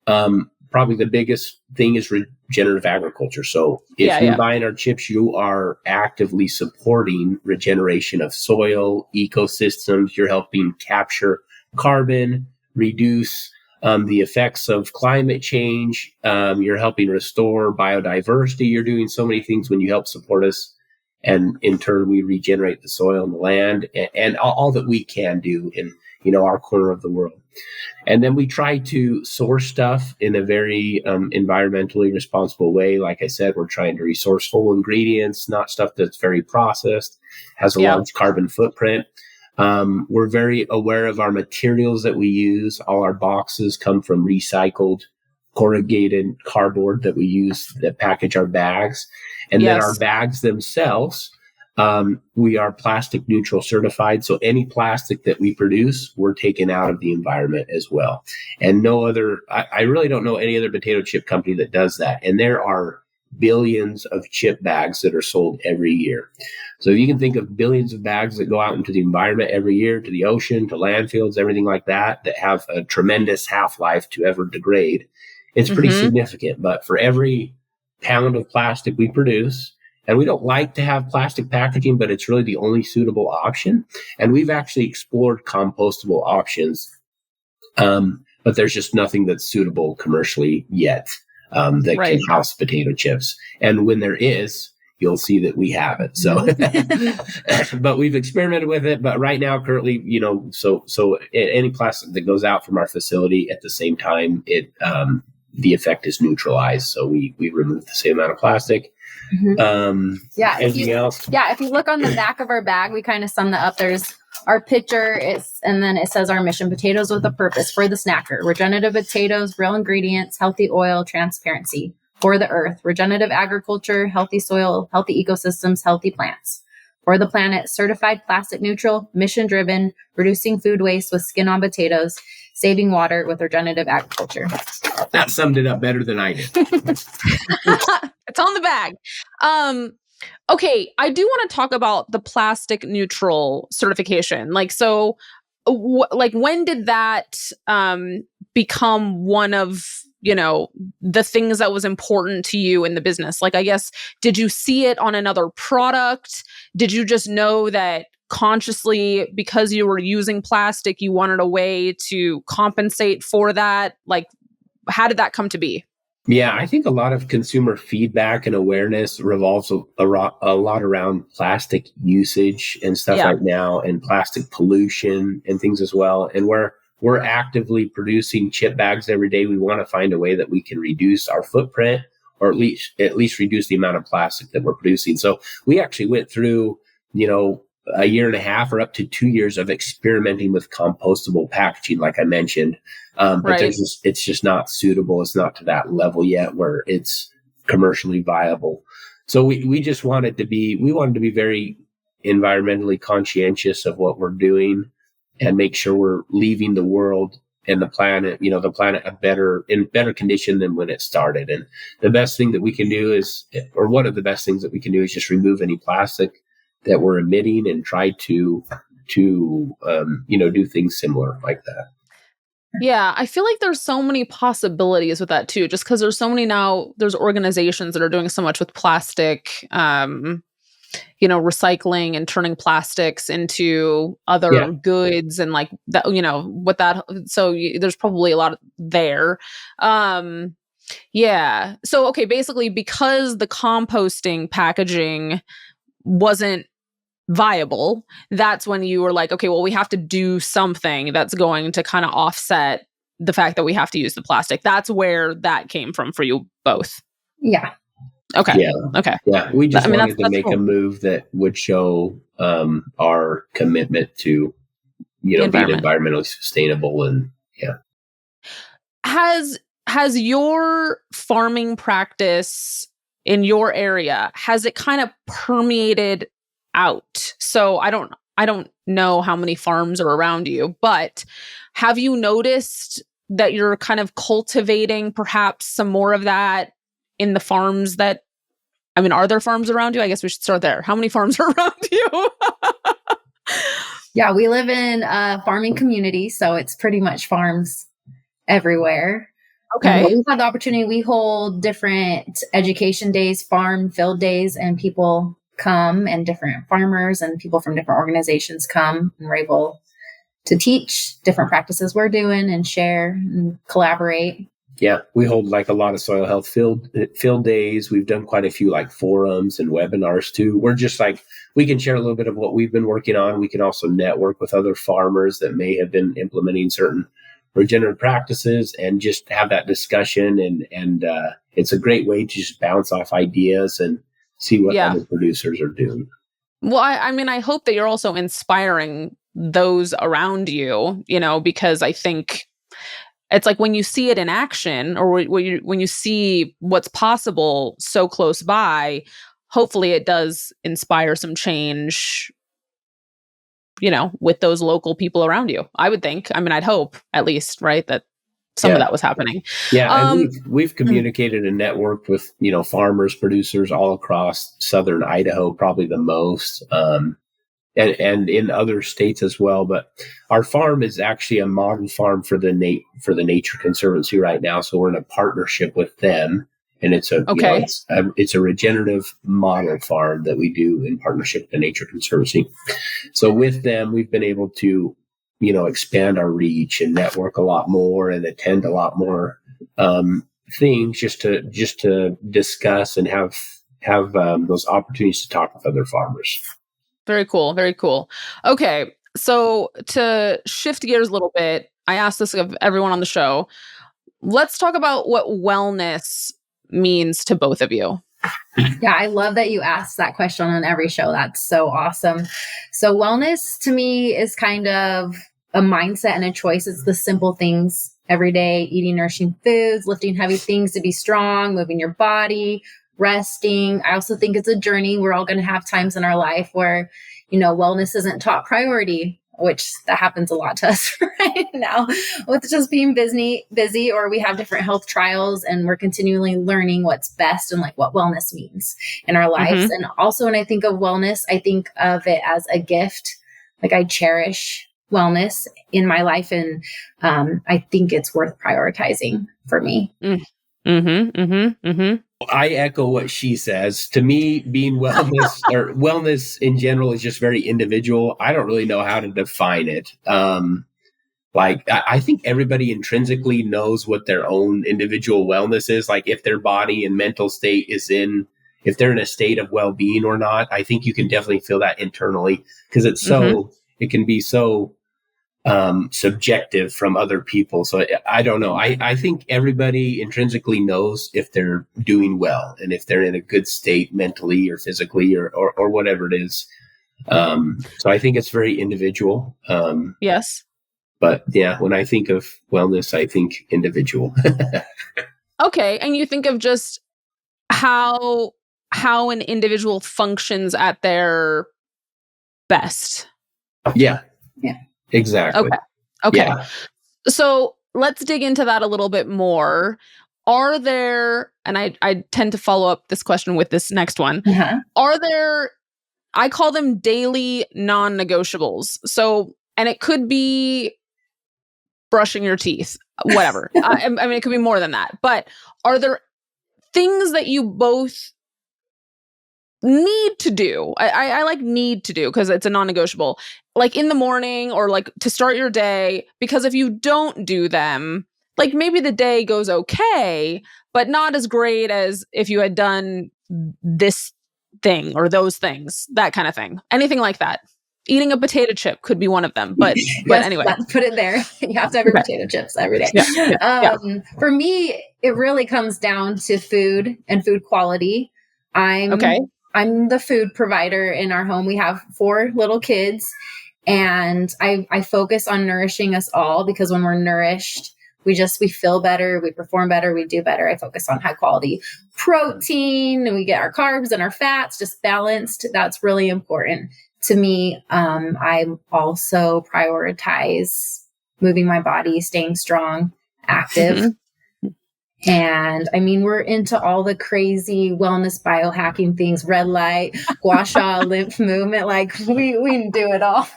probably the biggest thing is regenerative agriculture. So if you're buying our chips, you are actively supporting regeneration of soil, ecosystems. You're helping capture carbon, reduce the effects of climate change. You're helping restore biodiversity. You're doing so many things when you help support us. And in turn, we regenerate the soil and the land and all that we can do in, our corner of the world. And then we try to source stuff in a very environmentally responsible way. Like I said, we're trying to resource whole ingredients, not stuff that's very processed, has a large carbon footprint. We're very aware of our materials that we use. All our boxes come from recycled corrugated cardboard that we use that package our bags. And then our bags themselves, we are plastic neutral certified. So any plastic that we produce, we're taking out of the environment as well. And no other, I really don't know any other potato chip company that does that. And there are billions of chip bags that are sold every year. So if you can think of billions of bags that go out into the environment every year, to the ocean, to landfills, everything like that, that have a tremendous half-life to ever degrade, it's pretty significant. But for every pound of plastic we produce, and we don't like to have plastic packaging, but it's really the only suitable option. And we've actually explored compostable options, but there's just nothing that's suitable commercially yet that can house potato chips. And when there is, you'll see that we have it. So, but we've experimented with it. But right now, currently, so any plastic that goes out from our facility at the same time, the effect is neutralized. So we remove the same amount of plastic. Anything else? Yeah. If you look on the back of our bag, we kind of sum that up. There's our picture, and then it says our mission: potatoes with a purpose for the snacker. Regenerative potatoes, real ingredients, healthy oil, transparency for the earth. Regenerative agriculture, healthy soil, healthy ecosystems, healthy plants. For the planet, certified plastic neutral, mission driven, reducing food waste with skin on potatoes, saving water with regenerative agriculture. That summed it up better than I did. It's on the bag. Okay, I do want to talk about the plastic neutral certification. Like, so, when did that become one of the things that was important to you in the business? Like, I guess, did you see it on another product? Did you just know that consciously, because you were using plastic, you wanted a way to compensate for that? Like, how did that come to be? Yeah, I think a lot of consumer feedback and awareness revolves a lot around plastic usage and stuff right now, and plastic pollution and things as well. And we're actively producing chip bags every day. We want to find a way that we can reduce our footprint, or at least reduce the amount of plastic that we're producing. So we actually went through, a year and a half or up to 2 years of experimenting with compostable packaging, like I mentioned. But it's just not suitable. It's not to that level yet where it's commercially viable. So we just wanted to be very environmentally conscientious of what we're doing and make sure we're leaving the world and the planet in better condition than when it started. And the best thing that we can do one of the best things that we can do is just remove any plastic that we're emitting and try to do things similar like that. Yeah, I feel like there's so many possibilities with that too, just because there's so many there's organizations that are doing so much with plastic, recycling and turning plastics into other goods and like that, so there's probably a lot there. Yeah. So, okay, basically, because the composting packaging wasn't viable, that's when you were like, okay, well, we have to do something that's going to kind of offset the fact that we have to use the plastic. That's where that came from for you both. Yeah. Okay. Yeah. Okay. Yeah. We just I mean, wanted to that's make cool. a move that would show our commitment to, The being environment. environmentally sustainable. And yeah. Has your farming practice in your area, has it kind of permeated out? So I don't know how many farms are around you, but have you noticed that you're kind of cultivating perhaps some more of that in the farms that, I mean, are there farms around you? I guess we should start there. How many farms are around you? Yeah, we live in a farming community, so it's pretty much farms everywhere. But Okay. we've had the opportunity, we hold different education days, farm field days, and people come, and different farmers and people from different organizations come, and we're able to teach different practices we're doing and share and collaborate. Yeah, we hold like a lot of soil health field days. We've done quite a few like forums and webinars too. We're just like, we can share a little bit of what we've been working on. We can also network with other farmers that may have been implementing certain regenerative practices and just have that discussion. And it's a great way to just bounce off ideas and see what Yeah. other producers are doing. Well, I mean, I hope that you're also inspiring those around you, because I think it's like when you see it in action, or when you see what's possible so close by, hopefully it does inspire some change, with those local people around you. I would think. I mean, I'd hope at least, right, that some of Yeah. that was happening. Yeah, and Um, we've communicated and networked with farmers, producers all across southern Idaho, probably the most, and in other states as well. But our farm is actually a model farm for the Nature Conservancy right now, so we're in a partnership with them, and it's okay. it's a regenerative model farm that we do in partnership with the Nature Conservancy. So with them, we've been able to expand our reach and network a lot more and attend a lot more things just to discuss and have those opportunities to talk with other farmers. Very cool. Very cool. Okay. So to shift gears a little bit, I asked this of everyone on the show. Let's talk about what wellness means to both of you. Yeah, I love that you asked that question on every show. That's so awesome. So wellness to me is kind of a mindset and a choice. It's the simple things every day, eating nourishing foods, lifting heavy things to be strong, moving your body, resting. I also think it's a journey. We're all going to have times in our life where, wellness isn't top priority, which that happens a lot to us right now with just being busy, or we have different health trials and we're continually learning what's best and like what wellness means in our lives. And also when I think of wellness, I think of it as a gift. Like I cherish wellness in my life. And I think it's worth prioritizing for me. I echo what she says. To me, being wellness or wellness in general is just very individual. I don't really know how to define it. I think everybody intrinsically knows what their own individual wellness is. Like if their body and mental state if they're in a state of well-being or not. I think you can definitely feel that internally because it can be so subjective from other people. So I don't know. I think everybody intrinsically knows if they're doing well and if they're in a good state mentally or physically or whatever it is. So I think it's very individual. Yes. But yeah, when I think of wellness, I think individual. Okay. And you think of just how an individual functions at their best. Yeah. Yeah. Exactly. Okay. Yeah. So let's dig into that a little bit more. Are there, and I tend to follow up this question with this next one. Are there, I call them daily non-negotiables. So, and it could be brushing your teeth, whatever. I mean, it could be more than that. But are there things that you both need to do? I like need to do because it's a non-negotiable, like in the morning or like to start your day, because if you don't do them, like maybe the day goes okay, but not as great as if you had done this thing or those things, that kind of thing. Anything like that. Eating a potato chip could be one of them, but Yes, anyway. let's put it there. You have to have your potato chips every day. Yeah. For me, it really comes down to food and food quality. I'm the food provider in our home. We have 4 little kids, and I focus on nourishing us all, because when we're nourished, we feel better, we perform better, we do better. I focus on high quality protein, and we get our carbs and our fats just balanced. That's really important to me. I also prioritize moving my body, staying strong, active. Mm-hmm. And I mean, we're into all the crazy wellness biohacking things, red light, gua sha, lymph movement. Like we do it all,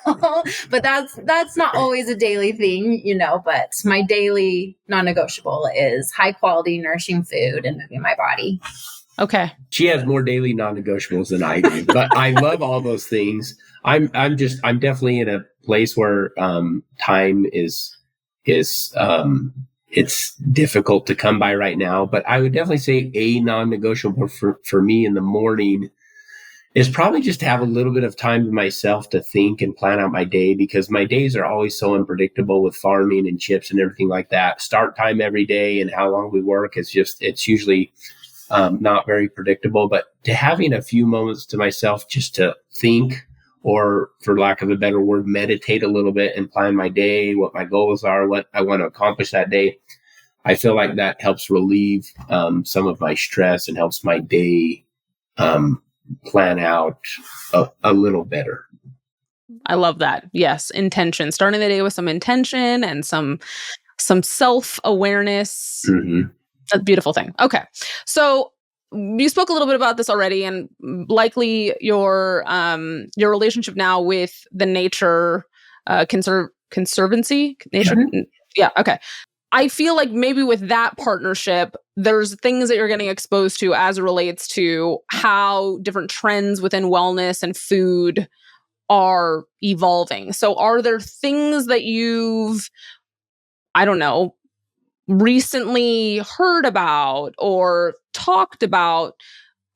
but that's not always a daily thing, but my daily non-negotiable is high quality, nourishing food and moving my body. Okay. She has more daily non-negotiables than I do, but I love all those things. I'm definitely in a place where time is it's difficult to come by right now, but I would definitely say a non-negotiable for me in the morning is probably just to have a little bit of time to myself to think and plan out my day, because my days are always so unpredictable with farming and chips and everything like that. Start time every day and how long we work, it's usually not very predictable. But to having a few moments to myself just to think, or for lack of a better word, meditate a little bit and plan my day, what my goals are, what I want to accomplish that day. I feel like that helps relieve some of my stress and helps my day plan out a little better. I love that. Yes. Intention. Starting the day with some intention and some self-awareness. Mm-hmm. A beautiful thing. Okay. So you spoke a little bit about this already, and likely your relationship now with the nature conservancy. Nature. Mm-hmm. Yeah. Okay. I feel like maybe with that partnership, there's things that you're getting exposed to as it relates to how different trends within wellness and food are evolving. So are there things that you've, I don't know, recently heard about or talked about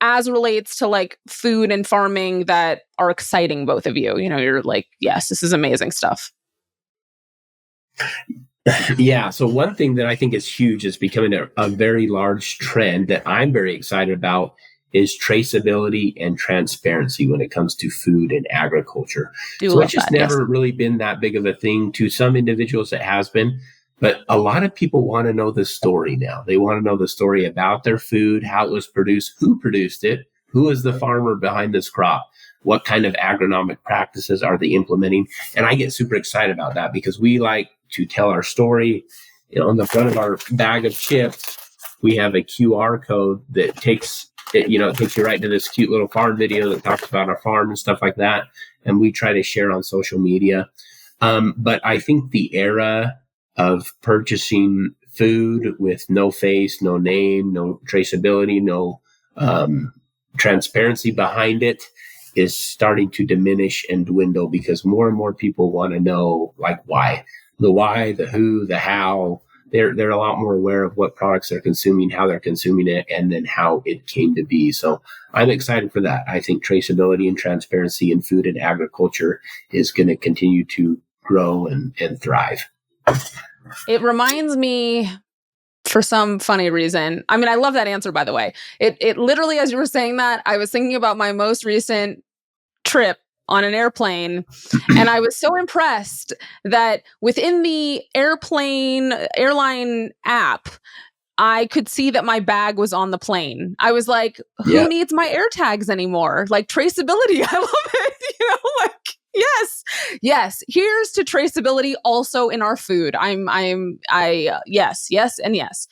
as it relates to like food and farming that are exciting both of you? You're like, yes, this is amazing stuff. Yeah. So one thing that I think is huge, is becoming a very large trend that I'm very excited about, is traceability and transparency when it comes to food and agriculture. So it's just never really been that big of a thing. To some individuals it has been, but a lot of people want to know the story now. They want to know the story about their food, how it was produced, who produced it, who is the farmer behind this crop, what kind of agronomic practices are they implementing. And I get super excited about that, because we like to tell our story. On the front of our bag of chips, we have a QR code that takes it takes you right to this cute little farm video that talks about our farm and stuff like that. And we try to share on social media. But I think the era of purchasing food with no face, no name, no traceability, no transparency behind it is starting to diminish and dwindle, because more and more people want to know why, the who, the how. They're a lot more aware of what products they're consuming, how they're consuming it, and then how it came to be. So I'm excited for that. I think traceability and transparency in food and agriculture is going to continue to grow and thrive. It reminds me, for some funny reason, I mean, I love that answer, by the way. It literally, as you were saying that, I was thinking about my most recent trip on an airplane. And I was so impressed that within the airline app, I could see that my bag was on the plane. I was like, who needs my air tags anymore? Like, traceability. I love it. Yes. Here's to traceability also in our food. Yes, and yes.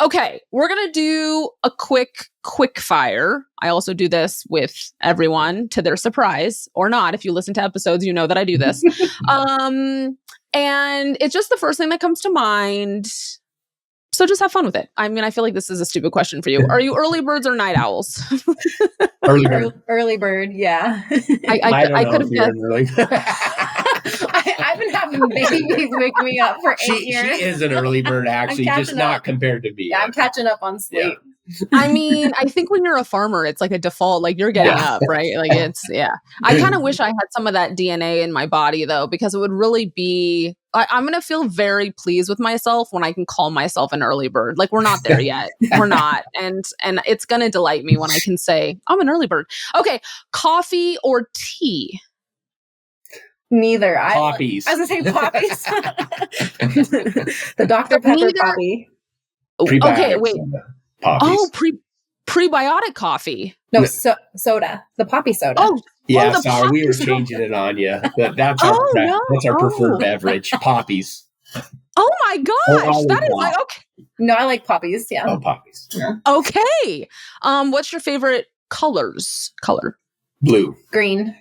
Okay, we're going to do a quick fire. I also do this with everyone to their surprise, or not. If you listen to episodes, you know that I do this. And it's just the first thing that comes to mind. So just have fun with it. I mean, I feel like this is a stupid question for you. Are you early birds or night owls? Early bird, yeah. I could have guessed. I've been having watching babies wake me up for 8 She years. is an early bird, actually, just catching not up. compared to me. Yeah, I'm catching up on sleep. I mean, I think when you're a farmer, it's like a default, like you're getting up, right? Like I kind of wish I had some of that DNA in my body though, because it would really be, I'm going to feel very pleased with myself when I can call myself an early bird. Like we're not there yet. We're not. And it's going to delight me when I can say I'm an early bird. Okay. Coffee or tea? Neither. Poppies. I was going to say poppies. The Dr. Pepper poppy. Okay, wait. Poppies. Oh, prebiotic coffee. No, soda. The poppy soda. Oh, yeah. the Sorry, we were poppies. changing it on you. That's our preferred beverage. Poppies. Oh my gosh, that is like okay. No, I like poppies. Yeah. Oh, poppies. Yeah. Okay. What's your favorite color? Blue. Green.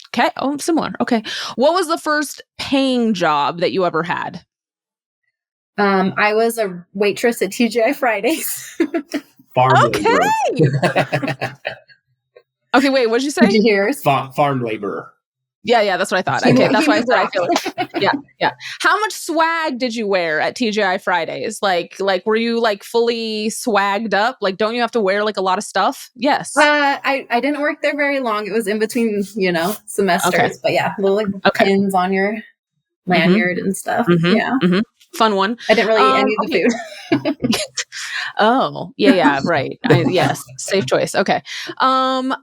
Okay. Oh, similar. Okay. What was the first paying job that you ever had? I was a waitress at TGI Fridays. Farm Okay. laborer. Okay, wait, what'd you say? Did you hear? Farm laborer. Yeah, that's what I thought. Okay, that's why I said I feel like. Yeah. How much swag did you wear at TGI Fridays? Like were you like fully swagged up? Like, don't you have to wear like a lot of stuff? Yes. I didn't work there very long. It was in between, semesters. Okay. But yeah, little pins on your lanyard and stuff. Yeah. Mm-hmm. Fun one. I didn't really eat any of the food. Oh, yeah, right. Yes, safe choice. Okay.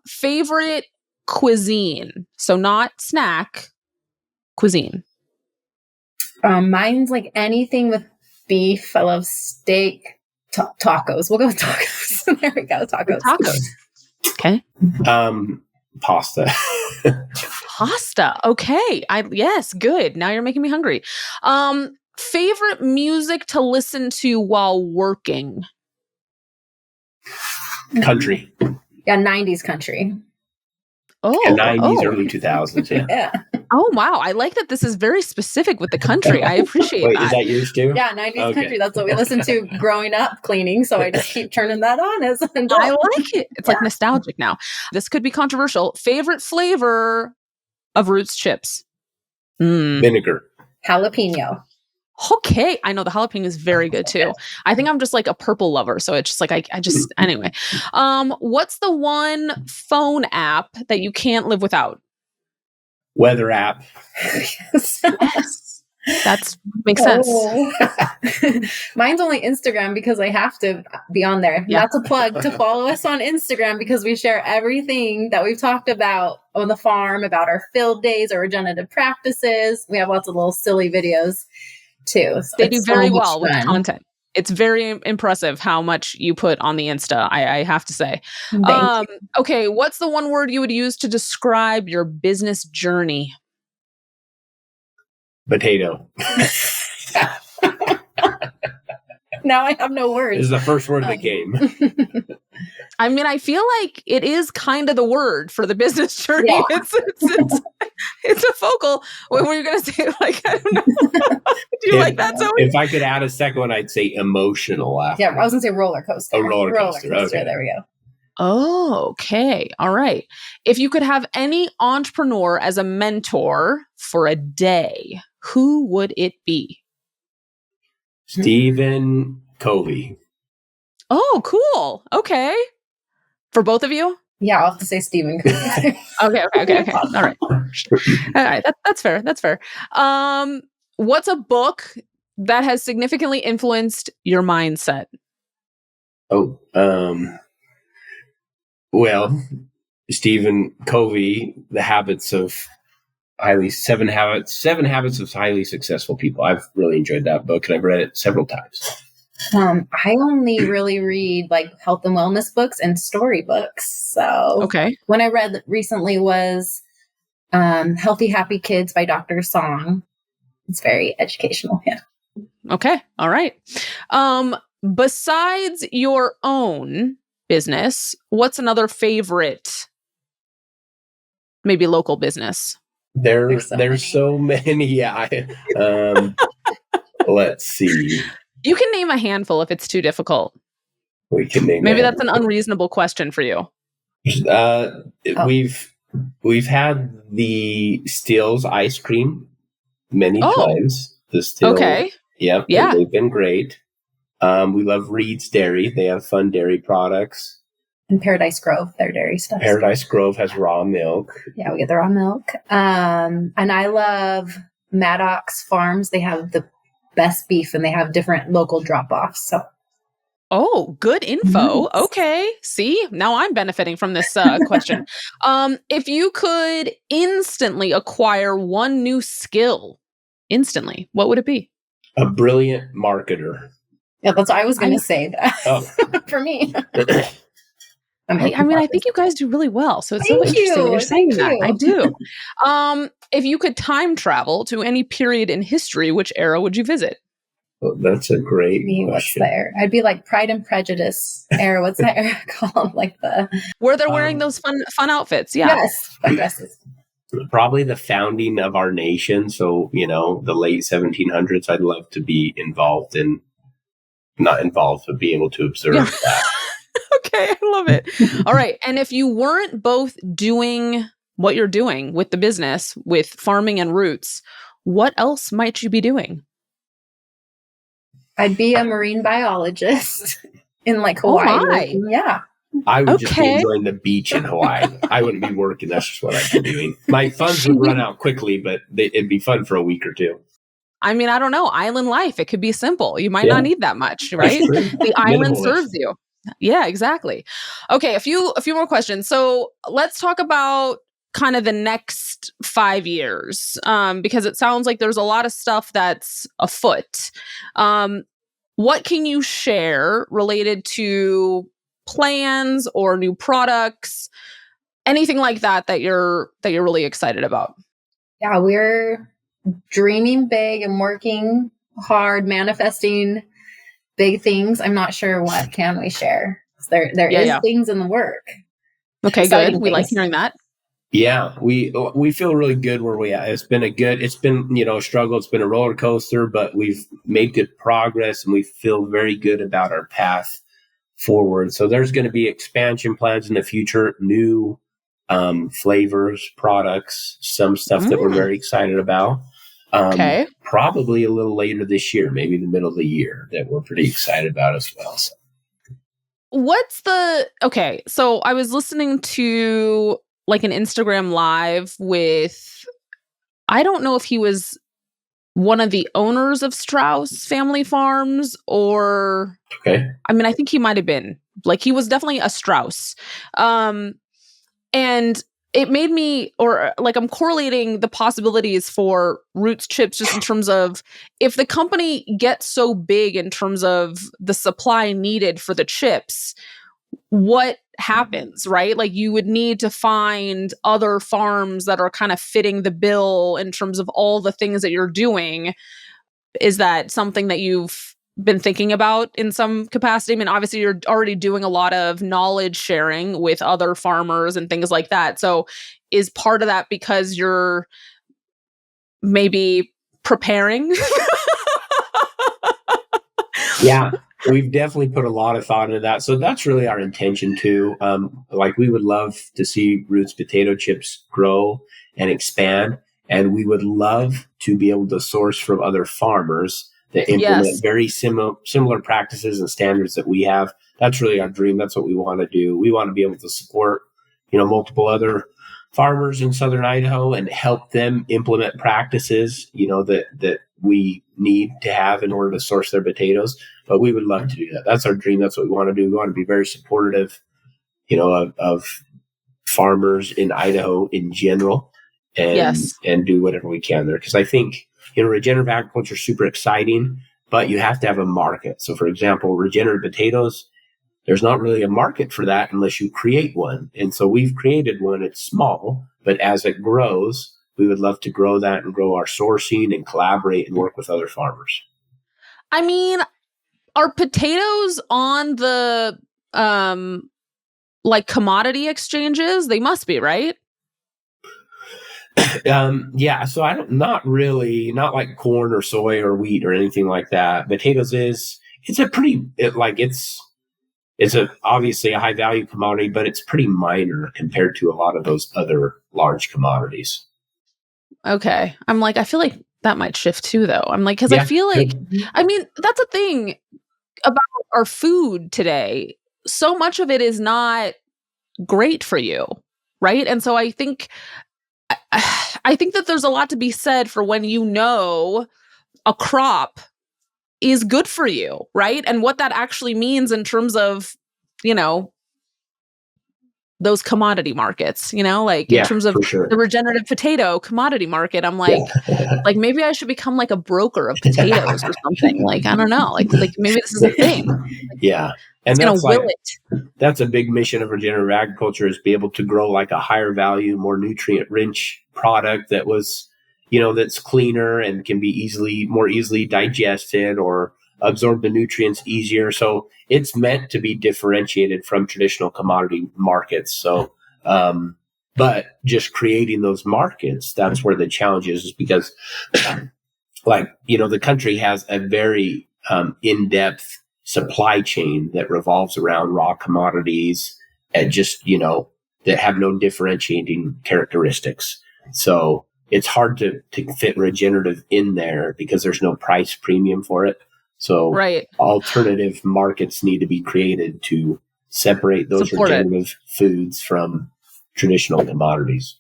Favorite cuisine. So not snack, cuisine. Mine's like anything with beef. I love steak. Tacos. We'll go with tacos. There we go. Tacos. Okay. Pasta. Pasta. Okay. Yes, good. Now you're making me hungry. Favorite music to listen to while working? Country. Yeah, 90s country. Oh, yeah, 90s, early 2000s. Yeah. Oh, wow. I like that this is very specific with the country. I appreciate Wait, that. is that yours too? Yeah, 90s country. That's what we listened to growing up cleaning. So I just keep turning that on as an adult. I like it. It's like nostalgic now. This could be controversial. Favorite flavor of Roots chips? Vinegar. Jalapeno. Okay. I know the jalapeno is very good too. I think I'm just like a purple lover. So it's just like, I just, anyway. What's the one phone app that you can't live without? Weather app. Yes. That makes sense. Mine's only Instagram because I have to be on there. Yeah. That's a plug to follow us on Instagram because we share everything that we've talked about on the farm, about our field days, our regenerative practices. We have lots of little silly videos too. So they do very well with the content. It's very impressive how much you put on the Insta, I have to say. Okay, what's the one word you would use to describe your business journey? Potato. Now I have no words. This is the first word that came. I mean, I feel like it is kind of the word for the business journey. Yeah. It's a focal. What were you going to say? Like, I don't know. Do you like that, Zoey? If I could add a second one, I'd say emotional after. Yeah, I was going to say roller coaster. A roller coaster. Okay. There we go. Oh, okay. All right. If you could have any entrepreneur as a mentor for a day, who would it be? Stephen Covey. Oh, cool. Okay. For both of you? Yeah, I'll have to say Stephen Covey. Okay. All right. That's fair. That's fair. What's a book that has significantly influenced your mindset? Oh, well, Stephen Covey, Seven Habits of Highly Successful People. I've really enjoyed that book and I've read it several times. I only really read like health and wellness books and storybooks. So one I read recently was Healthy Happy Kids by Dr. Song. It's very educational. Yeah. Okay. All right. Besides your own business, what's another favorite, maybe local business? There's so many. Yeah. Let's see. You can name a handful if it's too difficult. We can name. Maybe that's an unreasonable question for you. We've had the Stills ice cream many Oh, times. The still, okay. yep, and Yeah. they've been great. We love Reed's Dairy. They have fun dairy products. And Paradise Grove, their dairy stuff. Paradise Grove has raw milk. Yeah, we get the raw milk. And I love Maddox Farms. They have the best beef and they have different local drop-offs. So Oh, good info. Okay. See, now I'm benefiting from this question. If you could instantly acquire one new skill, instantly, what would it be? A brilliant marketer. yeah, that's what I was going to say that Oh. for me. I mean, I think you guys do really well. So it's so Thank interesting that you're you. saying Thank that. you. I do. If you could time travel to any period in history, which era would you visit? Well, that's a great What's question. there? I'd be like Pride and Prejudice era. What's that era called? Like the Where they're wearing those fun outfits. Yeah. yes, fun dresses. Probably the founding of our nation. So, the late 1700s. I'd love to be involved in, not involved, but be able to observe that. Okay, I love it. All right. And if you weren't both doing what you're doing with the business, with farming and roots, what else might you be doing? I'd be a marine biologist in like Hawaii. Oh my. Yeah. I would just be enjoying the beach in Hawaii. I wouldn't be working. That's just what I'd be doing. My funds would run out quickly, but it'd be fun for a week or two. I mean, I don't know. Island life. It could be simple. You might not need that much, right? The island serves you. Yeah, exactly. Okay, a few more questions. So let's talk about kind of the next 5 years, because it sounds like there's a lot of stuff that's afoot. What can you share related to plans or new products, anything like that you're really excited about? Yeah, we're dreaming big and working hard, manifesting big things. I'm not sure what can we share. There is things in the work. Okay, good. We like hearing that. Yeah, we feel really good where we are. It's been a struggle. It's been a roller coaster, but we've made good progress and we feel very good about our path forward. So there's going to be expansion plans in the future, new flavors, products, some stuff that we're very excited about. Probably a little later this year, maybe the middle of the year, that we're pretty excited about as well. So. So I was listening to like an Instagram live with, I don't know if he was one of the owners of Strauss Family Farms or, I mean, I think he might have been, like, he was definitely a Strauss. And it made me, I'm correlating the possibilities for Roots chips just in terms of if the company gets so big in terms of the supply needed for the chips, what happens, right? Like you would need to find other farms that are kind of fitting the bill in terms of all the things that you're doing. Is that something that you've been thinking about in some capacity? I mean, obviously you're already doing a lot of knowledge sharing with other farmers and things like that. So is part of that because you're maybe preparing? Yeah, we've definitely put a lot of thought into that. So that's really our intention too. We would love to see Roots potato chips grow and expand. And we would love to be able to source from other farmers that implement very similar practices and standards that we have. That's really our dream. That's what we want to do. We want to be able to support, multiple other farmers in Southern Idaho and help them implement practices, that we need to have in order to source their potatoes. But we would love to do that. That's our dream. That's what we want to do. We want to be very supportive, of farmers in Idaho in general and do whatever we can there. Because I think, regenerative agriculture is super exciting, but you have to have a market. So, for example, regenerative potatoes, there's not really a market for that unless you create one. And so we've created one. It's small, but as it grows, we would love to grow that and grow our sourcing and collaborate and work with other farmers. I mean, are potatoes on the commodity exchanges? They must be, right? Yeah, so not like corn or soy or wheat or anything like that. Potatoes it's obviously a high value commodity, but it's pretty minor compared to a lot of those other large commodities. Okay. I'm like, I feel like that might shift too, though. I'm like, because I Yeah. feel like, I mean, that's a thing about our food today. So much of it is not great for you, right? And so I think that there's a lot to be said for when you know a crop is good for you, right? And what that actually means in terms of, you know, those commodity markets, you know, like in Yeah, terms of for sure. the regenerative potato commodity market. I'm Yeah. like maybe I should become like a broker of potatoes or something. Like, I don't know, like maybe this is a thing. Yeah. It's And gonna that's will like, it. that's a big mission of regenerative agriculture, is be able to grow like a higher value, more nutrient rich product that was, that's cleaner and can be more easily digested or absorb the nutrients easier. So it's meant to be differentiated from traditional commodity markets. So, but just creating those markets, that's where the challenge is because the country has a very in-depth supply chain that revolves around raw commodities and just, that have no differentiating characteristics. So it's hard to fit regenerative in there because there's no price premium for it. So Right. alternative markets need to be created to separate those Support it. regenerative foods from traditional commodities.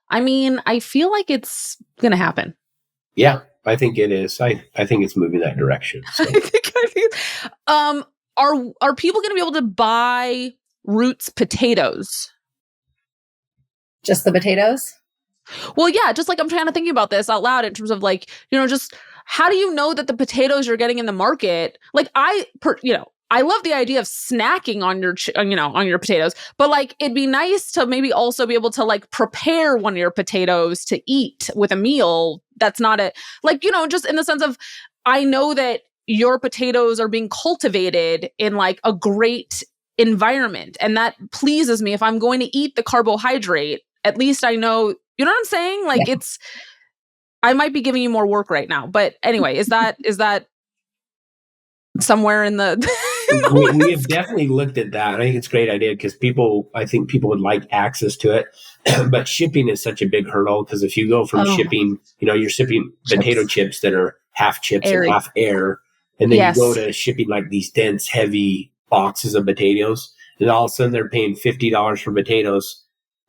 I mean, I feel like it's gonna happen. Yeah, I think it is. I think it's moving that direction. So. Are people going to be able to buy Roots potatoes? Just the potatoes? Well, yeah, just like I'm trying to think about this out loud in terms of like, just how do you know that the potatoes you're getting in the market? Like I love the idea of snacking on your, on your potatoes, but like it'd be nice to maybe also be able to like prepare one of your potatoes to eat with a meal. That's not just in the sense of, I know that your potatoes are being cultivated in like a great environment. And that pleases me. If I'm going to eat the carbohydrate, at least I know, you know what I'm saying? Like I might be giving you more work right now, but anyway, is that somewhere in the we have definitely looked at that. I think it's a great idea because I think people would like access to it, but shipping is such a big hurdle because if you go from shipping, you're shipping potato chips that are half chips and half air, and then you go to shipping like these dense, heavy boxes of potatoes, and all of a sudden they're paying $50 for potatoes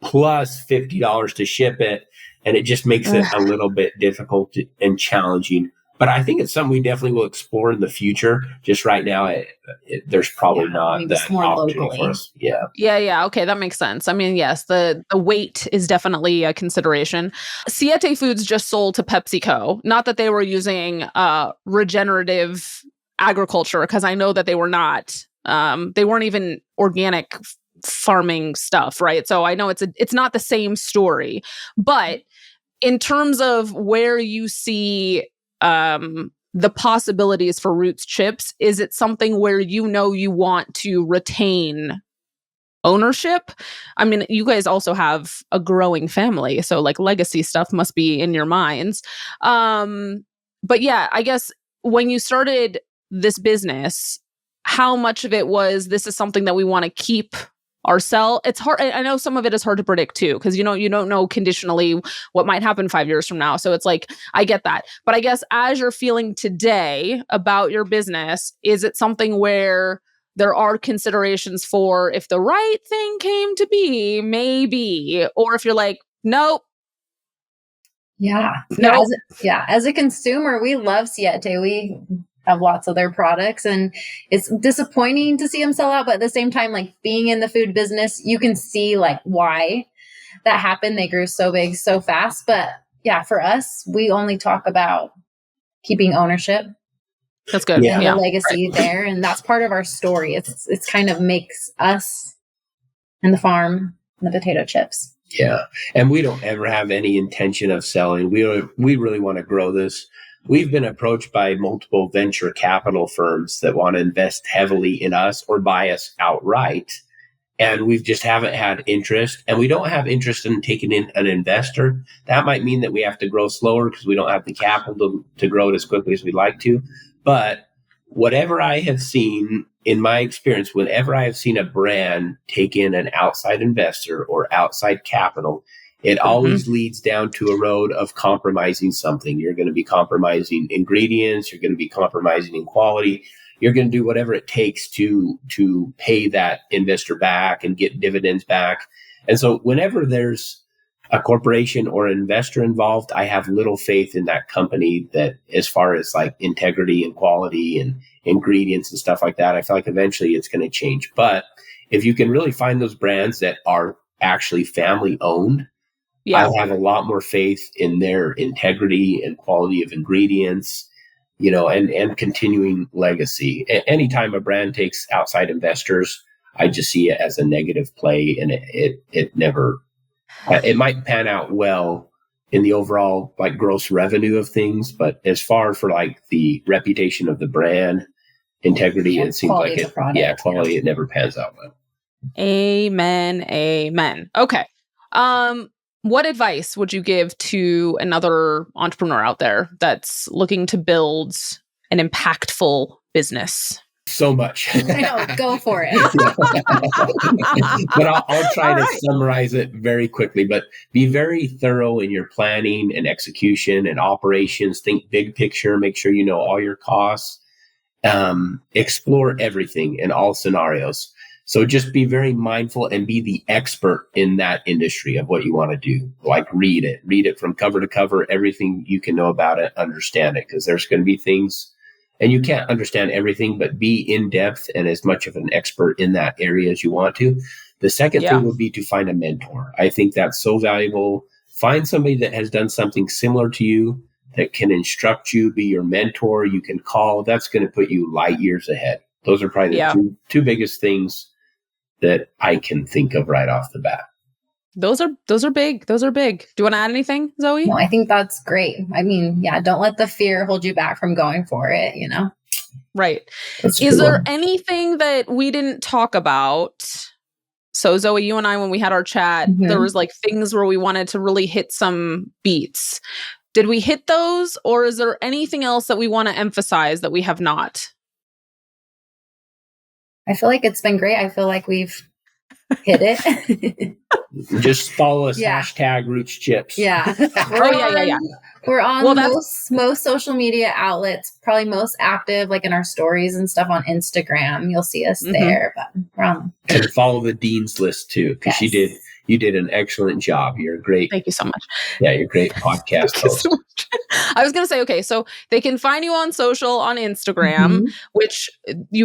plus $50 to ship it, and it just makes it a little bit difficult and challenging. But I think it's something we definitely will explore in the future. Just right now, there's probably not that opportunity for us. Yeah. Yeah. Okay, that makes sense. I mean, yes, the weight is definitely a consideration. Siete Foods just sold to PepsiCo. Not that they were using regenerative agriculture, because I know that they were not. They weren't even organic farming stuff, right? So I know it's not the same story. But in terms of where you see the possibilities for Roots chips, is it something where you want to retain ownership? I mean, you guys also have a growing family, so like legacy stuff must be in your minds. But yeah, I guess when you started this business, how much of it was, this is something that we want to keep ourselves? It's hard. I know some of it is hard to predict too, because you don't know conditionally what might happen 5 years from now. So it's like, I get that. But I guess as you're feeling today about your business, is it something where there are considerations for, if the right thing came to be, maybe, or if you're like, nope. Yeah. Nope. As a consumer, we love Siete. We have lots of their products, and it's disappointing to see them sell out. But at the same time, like being in the food business, you can see like why that happened. They grew so big so fast. But yeah, for us, we only talk about keeping ownership. That's good. Yeah, the legacy there, and that's part of our story. It's kind of makes us and the farm and the potato chips. Yeah, and we don't ever have any intention of selling. We really want to grow this. We've been approached by multiple venture capital firms that want to invest heavily in us or buy us outright, and we just haven't had interest. And we don't have interest in taking in an investor. That might mean that we have to grow slower because we don't have the capital to grow it as quickly as we'd like to. But whatever I have seen in my experience, whenever I have seen a brand take in an outside investor or outside capital, it always leads down to a road of compromising something. You're going to be compromising ingredients. You're going to be compromising in quality. You're going to do whatever it takes to pay that investor back and get dividends back. And so whenever there's a corporation or an investor involved, I have little faith in that company that as far as like integrity and quality and ingredients and stuff like that, I feel like eventually it's going to change. But if you can really find those brands that are actually family owned, I have a lot more faith in their integrity and quality of ingredients, and continuing legacy. Anytime a brand takes outside investors, I just see it as a negative play, and it never, it might pan out well in the overall like gross revenue of things, but as far for like the reputation of the brand, integrity, it seems like quality, it never pans out well. Amen. Okay. What advice would you give to another entrepreneur out there that's looking to build an impactful business? So much. I know, go for it. But I'll try to summarize it very quickly. But be very thorough in your planning and execution and operations. Think big picture. Make sure you know all your costs. Explore everything in all scenarios. So just be very mindful and be the expert in that industry of what you want to do. Like read it from cover to cover, everything you can know about it, understand it, because there's going to be things, and you can't understand everything, but be in depth and as much of an expert in that area as you want to. The second thing would be to find a mentor. I think that's so valuable. Find somebody that has done something similar to you that can instruct you, be your mentor, you can call. That's going to put you light years ahead. Those are probably the two biggest things that I can think of right off the bat. Those are big. Do you want to add anything, Zoe? No, I think that's great. I mean, don't let the fear hold you back from going for it, Right. That's Is cool. there anything that we didn't talk about? So Zoe, you and I, when we had our chat, there was like things where we wanted to really hit some beats. Did we hit those, or is there anything else that we want to emphasize that we have not? I feel like it's been great. I feel like we've hit it. Just follow us, #RootsChips. Yeah. We're on most social media outlets, probably most active, like in our stories and stuff on Instagram. You'll see us there, but we're on. And follow the Dean's List too, because you did an excellent job. You're great. Thank you so much. Yeah, you're a great podcast host. So I was going to say, okay, so they can find you on social, on Instagram, which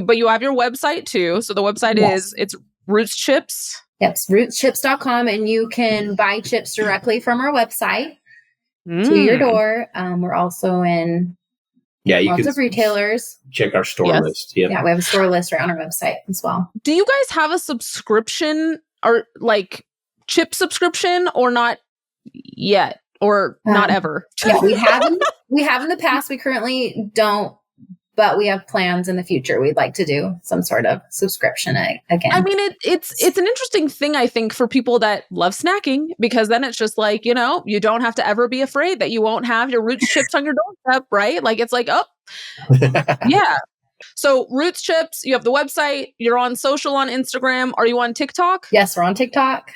but you have your website too. So the website it's Roots Chips. Yep, rootschips.com, and you can buy chips directly from our website to your door. We're also in lots of retailers. Check our store list. Yep. Yeah, we have a store list right on our website as well. Do you guys have a subscription or like chip subscription, or not yet, or not ever? Yeah, we have in the past. We currently don't, but we have plans in the future. We'd like to do some sort of subscription again. I mean, it's an interesting thing, I think, for people that love snacking, because then it's just like, you don't have to ever be afraid that you won't have your Roots Chips on your doorstep, right? Like, it's like, yeah. So Roots Chips, you have the website, you're on social on Instagram. Are you on TikTok? Yes, we're on TikTok.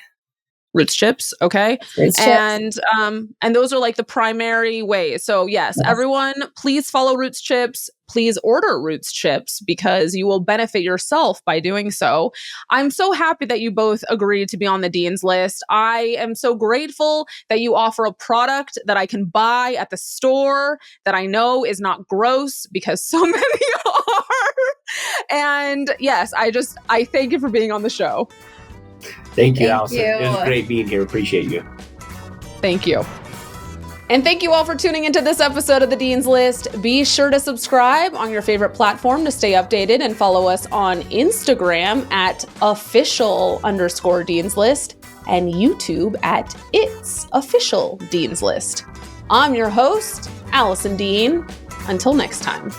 Roots Chips, okay. Roots Chips. And those are like the primary ways. So yes, everyone, please follow Roots Chips. Please order Roots Chips, because you will benefit yourself by doing so. I'm so happy that you both agreed to be on the Dean's List. I am so grateful that you offer a product that I can buy at the store that I know is not gross, because so many are. And yes, I thank you for being on the show. Thank you, Allison. It was great being here. Appreciate you. Thank you. And thank you all for tuning into this episode of The Dean's List. Be sure to subscribe on your favorite platform to stay updated, and follow us on Instagram at @official_Dean's List and YouTube at It's Official Dean's List. I'm your host, Allison Dean. Until next time.